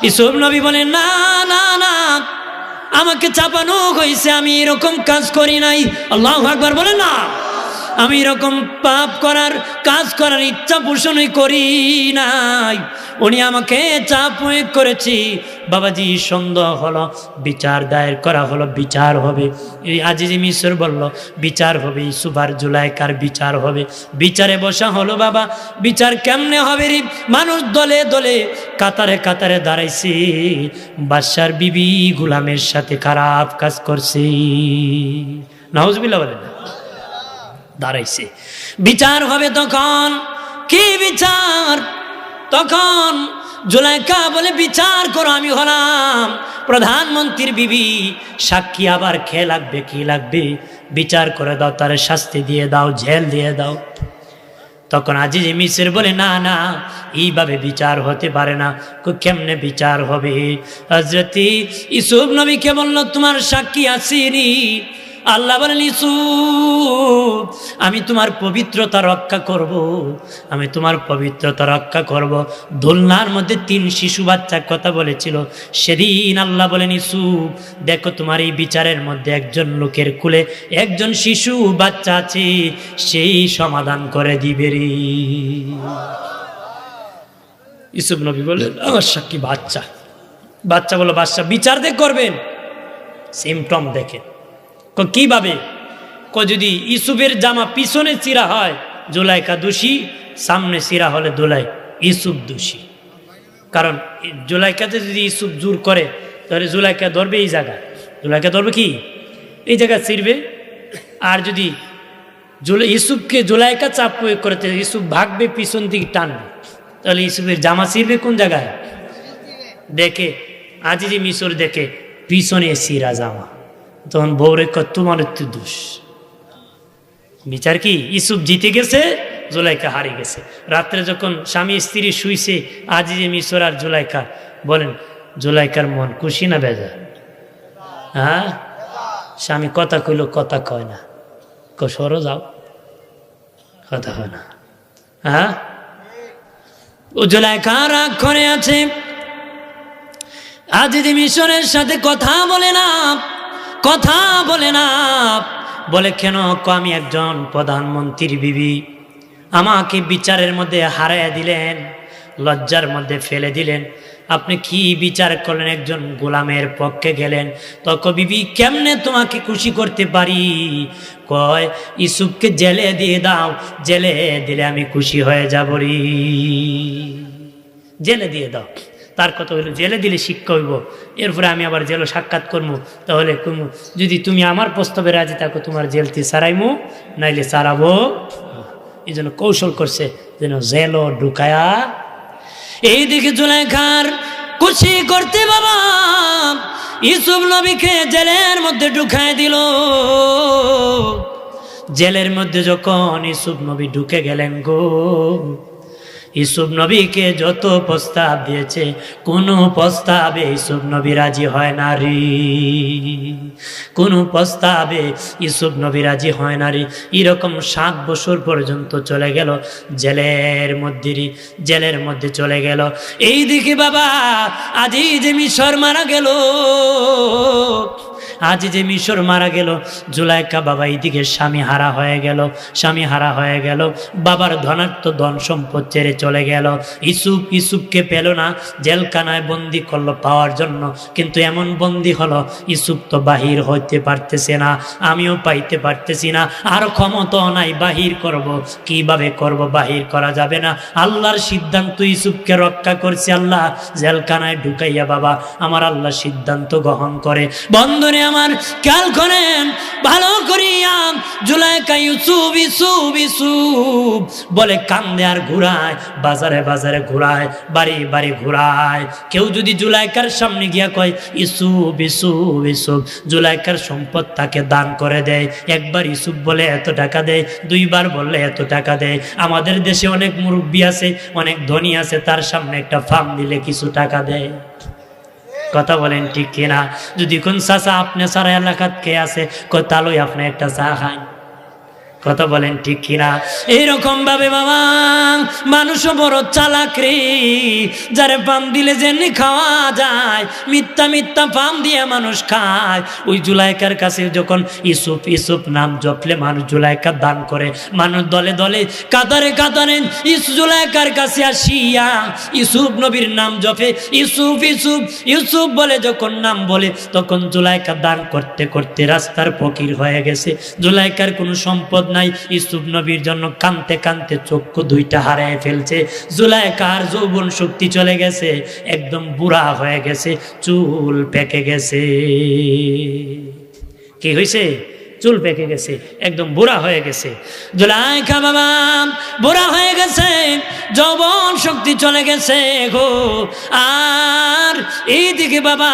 ইউসুফ নবী বলেন, না না না, আমাকে চাপানো হয়েছে, আমি এরকম কাজ করি নাই। আল্লাহু আকবার বলেন না। আমি এরকম পাপ করার কাজ করার ইচ্ছা পোষণই করি নাই, উনি আমাকে চাপ প্রয়োগ করেছি। বাবাজি সন্দেহ হলো, বিচার দায়ের করা হলো, বিচার হবে। এই আজিজে মিসর বলল, বিচার হবে, ইউসুফ আর জুলাইখার বিচার হবে। বিচারে বসা হলো বাবা। বিচার কেমনে হবে রে? মানুষ দলে দলে কাতারে কাতারে দাঁড়াইছে। বাদশার বিবি গোলামের সাথে খারাপ কাজ করছে। নাউজুবিল্লাহ বলেন না। দাঁড়াইছে, বিচার হবে। তখন কি বিচার? তখন জুলাইখা বলে, বিচার করো, আমি হলাম প্রধানমন্ত্রীর বিবি, সাক্ষী আবার খেয়ে লাগবে, কি লাগবে? বিচার করে দাও, তার শাস্তি দিয়ে দাও, জেল দিয়ে দাও। তখন আজিজে মিসর বলে, না না, এইভাবে বিচার হতে পারে না। কেমনে বিচার হবে? হযরত ইউসুফ নবীকে বলল, তোমার সাক্ষী আসেনি, আল্লাহ বলেন ইউসুফ আমি তোমার পবিত্রতা রক্ষা করব, আমি তোমার পবিত্রতা রক্ষা করব। দোলনার মধ্যে 3 শিশু বাচ্চার কথা বলেছিল, সেদিন আল্লাহ বলেন ইউসুফ দেখো তোমার এই বিচারের মধ্যে একজন লোকের কুলে একজন শিশু বাচ্চা আছে, সেই সমাধান করে দিবে রে। ইউসুফ নবী বললেন আমার সাক্ষী বাচ্চা। বাচ্চা বলো বাদশা বিচার করবেন, সিমটম দেখেন। কিভাবে? যদি ইউসুফের জামা পিছনে চিরা হয় জুলাইকা দোষী, সামনে চিরা হলে ইউসুফ দোষী। কারণ জুলাইকাতে যদি ইউসুফ জোর করে তাহলে জুলাইকা ধরবে এই জায়গা, জুলাইকা ধরবে কি এই জায়গা চিরবে। আর যদি ইউসুফকে জুলাইকা চাপ প্রয়োগ করে ইউসুফ ভাগবে পিছন দিকে টানবে, তাহলে ইউসুফের জামা চিরবে কোন জায়গায়? দেখে আজিজি মিশর দেখে পিছনে চিরা জামা, তখন বউরে তোমার একটু দোষ। বিচার কি? ইউসুফ জিতে গেছে, জুলাইকা হারিয়ে গেছে। রাত্রে যখন স্বামী স্ত্রী শুইছে আজিজে মিশর আর জুলাইকা, বলেন জুলাইকার মন খুশি না বেজা? হ্যাঁ, স্বামী কথা কইল কথা কয় না, সরো যাও, কথা হয় না। হ্যাঁ, ও জুলাইকা রাগ করে আছে, আজিজে মিশরের সাথে কথা বলে না, কথা বলে না। বলে কেন? আমি একজন প্রধানমন্ত্রীর বিবি, আমাকে বিচারের মধ্যে হারাইয়া দিলেন, লজ্জার মধ্যে ফেলে দিলেন, আপনি কি বিচার করলেন? একজন গোলামের পক্ষে গেলেন। তখন বিবি কেমনে তোমাকে খুশি করতে পারি? কয় ইউসুফকে জেলে দিয়ে দাও, জেলে দিলে আমি খুশি হয়ে যাব রে, জেলে দিয়ে দাও। তার কথা হইল জেলে দিলে শিক্ষা হইব, এরপরে আমি আবার জেলে সাক্ষাৎ করবো, তাহলে যদি তুমি আমার প্রস্তাবে রাজি থাকো তোমার জেলতে সারাইমু, নাইলে সারাবো। এই জন্য কৌশল করছে যেন জেলও ঢুকায়া। এইদিকে জুলাইখার খুশি করতে বাবা ইউসুফ নবীকে জেলের মধ্যে ঢুকায় দিল। জেলের মধ্যে যখন ইউসুফ নবী ঢুকে গেলেন গো, ইউসুফ নবীকে যত প্রস্তাব দিয়েছে কোনো প্রস্তাবে ইউসুফ নবী রাজি হয় না রে, কোনো প্রস্তাবে ইউসুফ নবী রাজি হয় না রে। এরকম 7 বছর পর্যন্ত চলে গেল জেলের মধ্যে চলে গেল। এইদিকে বাবা আজিজে মিশর মারা গেল, আজিজে মিশর মারা গেল। জুলাইকা বাবা এইদিকে স্বামী হারা হয়ে গেল, বাবার ধনাত্ম ধন সম্পদ ছেড়ে চলে গেল। ইউসুফকে পেল না, জেলখানায় বন্দি করলো পাওয়ার জন্য, কিন্তু এমন বন্দি হলো ইউসুফ তো বাহির হইতে পারতেছে না, আমিও পাইতে পারতেছি না, আর ক্ষমতা নাই বাহির করব। কিভাবে করব? বাহির করা যাবে না। আল্লাহর সিদ্ধান্ত ইউসুফকে রক্ষা করছে আল্লাহ, জেলখানায় ঢুকাইয়া বাবা আমার আল্লাহ সিদ্ধান্ত গ্রহণ করে। বন্ধুরে আমার খেয়াল করেন ভালো করিয়া, জুলাইকা ইউসুফ ইউসুফ ইউসুফ বলে কান্দে আর ঘুরায়, বাজারে ঘুরায়, বাড়ি ঘুরায়। কেউ যদি জুলাইকার সামনে গিয়া কয় ইউসুফ ইউসুফ ইউসুফ, জুলাইকার সম্পদ তাকে দান করে দেয়। একবার ইউসুফ বলে এত টাকা দেয়, 2 বার বললে এত টাকা দেয়। আমাদের দেশে অনেক মুরব্বী আছে, অনেক ধনী আছে, তার সামনে একটা ফার্ম দিলে কিছু টাকা দেয়। কথা বলেন ঠিক কিনা? যদি কোন চাচা আপনি সারা এলাকাত কে আছে তাহলে আপনি একটা চা খান। কথা বলেন ঠিক কিনা? এইরকম ভাবে বাবা মানুষও বড় চালাক রে, যারে পাম দিলে যেমনি খাওয়া যায়, মিথ্যা পাম দিয়ে মানুষ খায়। ওই জুলাইকার কাছে যখন ইউসুফ নাম জপলে মানুষ জুলাইকা দান করে, মানুষ দলে দলে কাতারে জুলাইকার কাছে আসিয়া ইউসুফ নবীর নাম জপে। ইউসুফ বলে যখন নাম বলে, তখন জুলাইকা দান করতে করতে রাস্তার ফকির হয়ে গেছে। জুলাইকার কোনো সম্পদ নাই। ইউসুফ নবীর জন্য কানতে চক্ষু 2টা হারায় ফেলছে। জুলাইকার যৌবন শক্তি চলে গেছে, একদম বুড়া হয়ে গেছে, চুল পেকে গেছে। কি হয়েছে? চুল পেকে গেছে, একদম বুড়া হয়ে গেছে। জুলাইকা বাবা বুড়া হয়ে গেছে, যৌবন শক্তি চলে গেছে গো। আর এইদিকে বাবা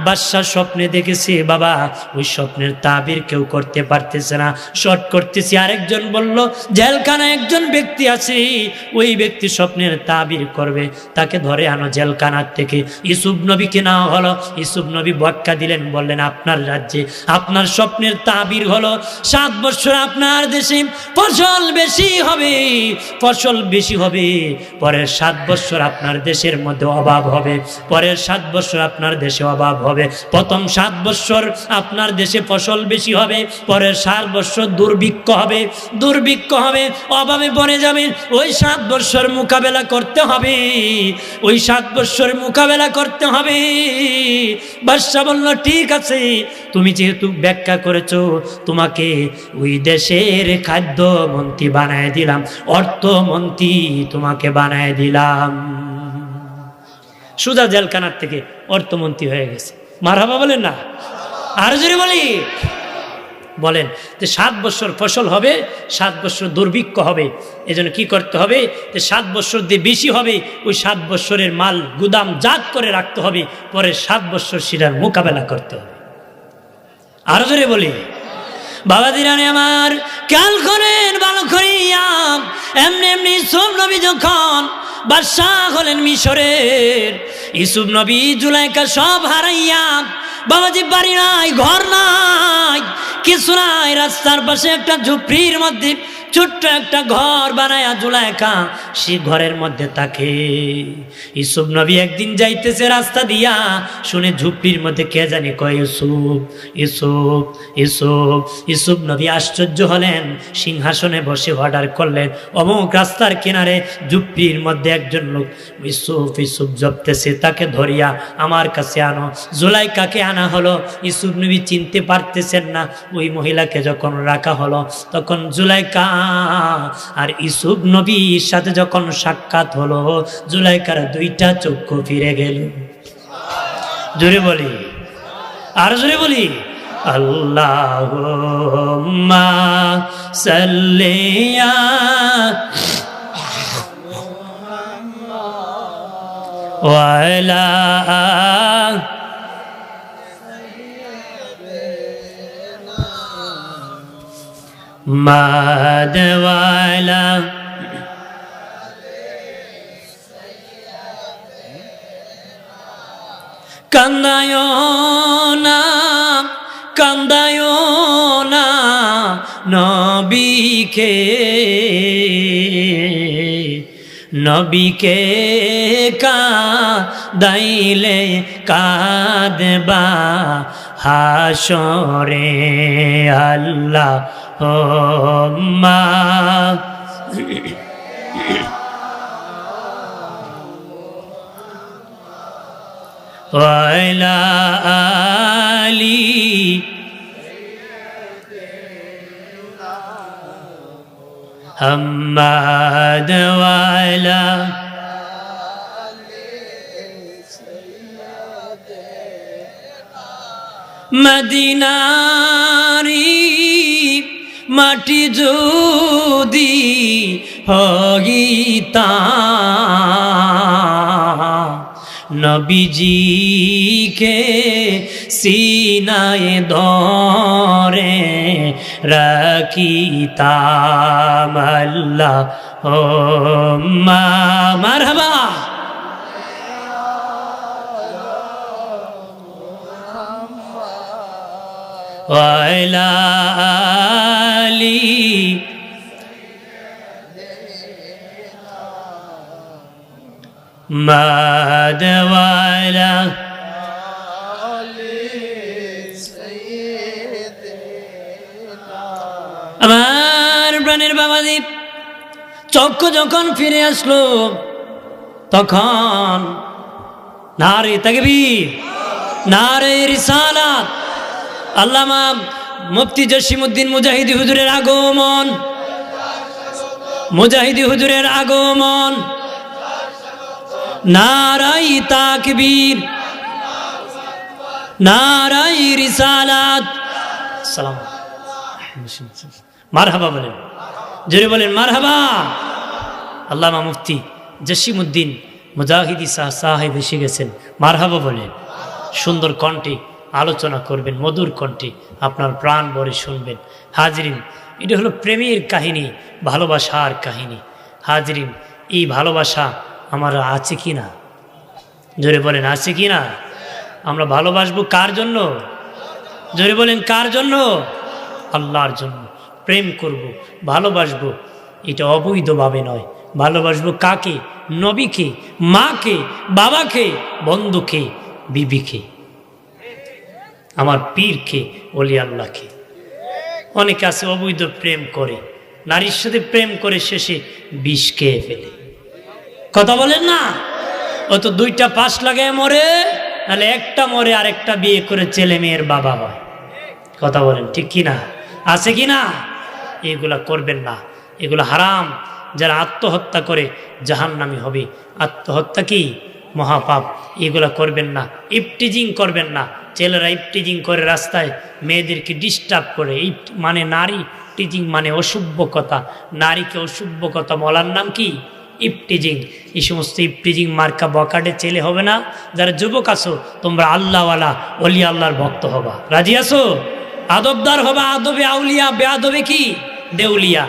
বাদশা স্বপ্নে দেখেছে বাবা ওই স্বপ্নের তাবির কেউ করতে পারতেছে না, শর্ট করতেছি। আরেকজন বলল জেলখানায় একজন ব্যক্তি আছে, ওই ব্যক্তি স্বপ্নের তাবির করবে, তাকে ধরে আনো জেলখানার থেকে। ইউসুফ নবীকে নেওয়া হলো। ইউসুফ নবী বক্কা দিলেন, বললেন আপনার রাজ্যে আপনার স্বপ্নের তাবির হলো 7 বছর আপনার দেশে ফসল বেশি হবে, ফসল বেশি হবে, পরের 7 বছর আপনার দেশের মধ্যে অভাব হবে, পরের 7 বছর আপনার দেশে অভাব হবে। প্রথম 7 বছর আপনার দেশে ফসল বেশি হবে, পরের 7 বছর দুর্ভিক্ষ হবে, দুর্ভিক্ষ হবে, অভাবে পড়ে যাবেন। ওই 7 বছর মোকাবেলা করতে হবে, ওই 7 বছর মোকাবেলা করতে হবে। বাদশা বলল ঠিক আছে, তুমি যেহেতু ব্যাখ্যা করেছো, তোমাকে ওই দেশের খাদ্যমন্ত্রী বানায় দিলাম, অর্থমন্ত্রী তোমাকে বানায় দিলাম। সুজা জেলখানার থেকে অর্থমন্ত্রী হয়ে গেছে। মারহাবা বলেন না? আর জোরে বলি বলেন যে 7 বছর ফসল হবে, 7 বছর দুর্ভিক্ষ হবে। এজন্য কি করতে হবে, যে 7 বছর দিয়ে বেশি হবে, ওই 7 বছরের মাল গুদাম জাত করে রাখতে হবে, পরে 7 বছর সেটার মোকাবেলা করতে হবে। আরো জোরে বলি বাবা দিরানে আমার খেয়াল করেন ভালো করিয়া। এমনি এমনি ইউসুফ নবী যখন বাদশাহ হলেন মিশরের, ইউসুফ নবী জুলাইকা সব হারাইয়া, বাবাজি বাড়ি নাই, ঘর নাই, কিছু নাই, রাস্তার পাশে একটা ঝুপড়ির মধ্যে ছোট্ট একটা ঘর বানায়া জুলাইকা সে ঘরের মধ্যে থাকে। ইউসুফ নবী একদিন যাইতেছে রাস্তা দিয়া, শুনে ঝুপড়ির মধ্যে কে জানি কয় ইউসুফ ইউসুফ ইউসুফ। ইউসুফ নবী আশ্চর্য হলেন, সিংহাসনে বসে অর্ডার করলেন, অমুক রাস্তার কিনারে ঝুপড়ির মধ্যে একজন লোক ইউসুফ ইউসুফ জপতেছে, তাকে ধরিয়া আমার কাছে আনো। জুলাইকাকে আনা হলো। ইউসুফ নবী চিনতে পারতেছেন না। ওই মহিলাকে যখন রাখা হলো, তখন জুলাইকা আর ইউসুফ নবীর সাথে যখন সাক্ষাৎ হলো, জুলাইকার 2টা চক্ষু ফিরে গেল। জোরে বলি, আর জোরে বলি আল্লাহুম্মা সাল্লি ওয়ালা মাদওয়ালা কান্দায়ো না, কান্দায়ো না নবীকে, নবীকে কাঁদাইলে কাঁদবা হাসরে। আল্লাহ হুম্মা ওয়ালা আলি হাম্মাদ ওয়ালা মদিনারি মাটি যদি হইতা, নবীজিকে সিনায় ধরে রাখিতাম। আল্লাহুম্মা মারহাবা ওয়ালা আলি মাদওয়ালা আমার প্রাণের বাবাদীপ চক্ষু যখন ফিরে আসলো, তখন নারে তাকবীর, নারে রিসালাত, আল্লামা মুফতি জসিমউদ্দিন মুজাহিদি হুজুরের আগমন, মুজাহিদি হুজুরের আগমন, নারাই তাকবীর, নারাই রিসালাত। সালাম মারহাবা বলেন, জোরে বলেন মারহাবা। আল্লামা মুফতি জসিমউদ্দিন মুজাহিদি সাহেব এসে গেছেন, মারহাবা বলেন। সুন্দর কণ্ঠে আলোচনা করবেন, মধুর কণ্ঠে আপনার প্রাণ ভরে শুনবেন। হাজরিন, এটা হলো প্রেমের কাহিনী, ভালোবাসার কাহিনী। হাজরিন, এই ভালোবাসা আমার আছে কি না? জোরে বলেন, আছে কি না? আমরা ভালোবাসবো কার জন্য? জোরে বলেন, কার জন্য? আল্লাহর জন্য। প্রেম করব, ভালোবাসবো, এটা অবৈধভাবে নয়। ভালোবাসবো কাকে? নবীকে, মাকে, বাবাকে, বন্ধুকে, বিবিকে, আমার পীরকে, ওলি আল্লাহকে। অনেকে আছে অবৈধ প্রেম করে, নারীর সাথে প্রেম করে শেষে বিষ খেয়ে ফেলে। কথা বলেন না? ও তো 2টা পাশ লাগায় মরে, নাহলে একটা মরে আর একটা বিয়ে করে ছেলে মেয়ের বাবা হয়। কথা বলেন ঠিক কি না? আছে কি না? এগুলা করবেন না, এগুলো হারাম। যারা আত্মহত্যা করে জাহান্নামী হবে। আত্মহত্যা কি মহাপাপ, এগুলা করবেন না। ইফটিজিং করবেন না। ছেলেরা ইফটিজিং করে রাস্তায় মেয়েদেরকে ডিস্টার্ব করে, এই মানে নারী টিজিং মানে অসভ্য কথা, নারীকে অসভ্য কথা বলার নাম কি? ইফটিজিং। এই সমস্ত ইফটিজিং মার্কা বকাটে ছেলে হবে না। যারা যুবক আছো তোমরা আল্লাহওয়ালা ওলি আল্লাহর ভক্ত হবা, রাজি আছো? আদবদার হবা, আদবে আউলিয়া, বেআদবে কি দেউলিয়া।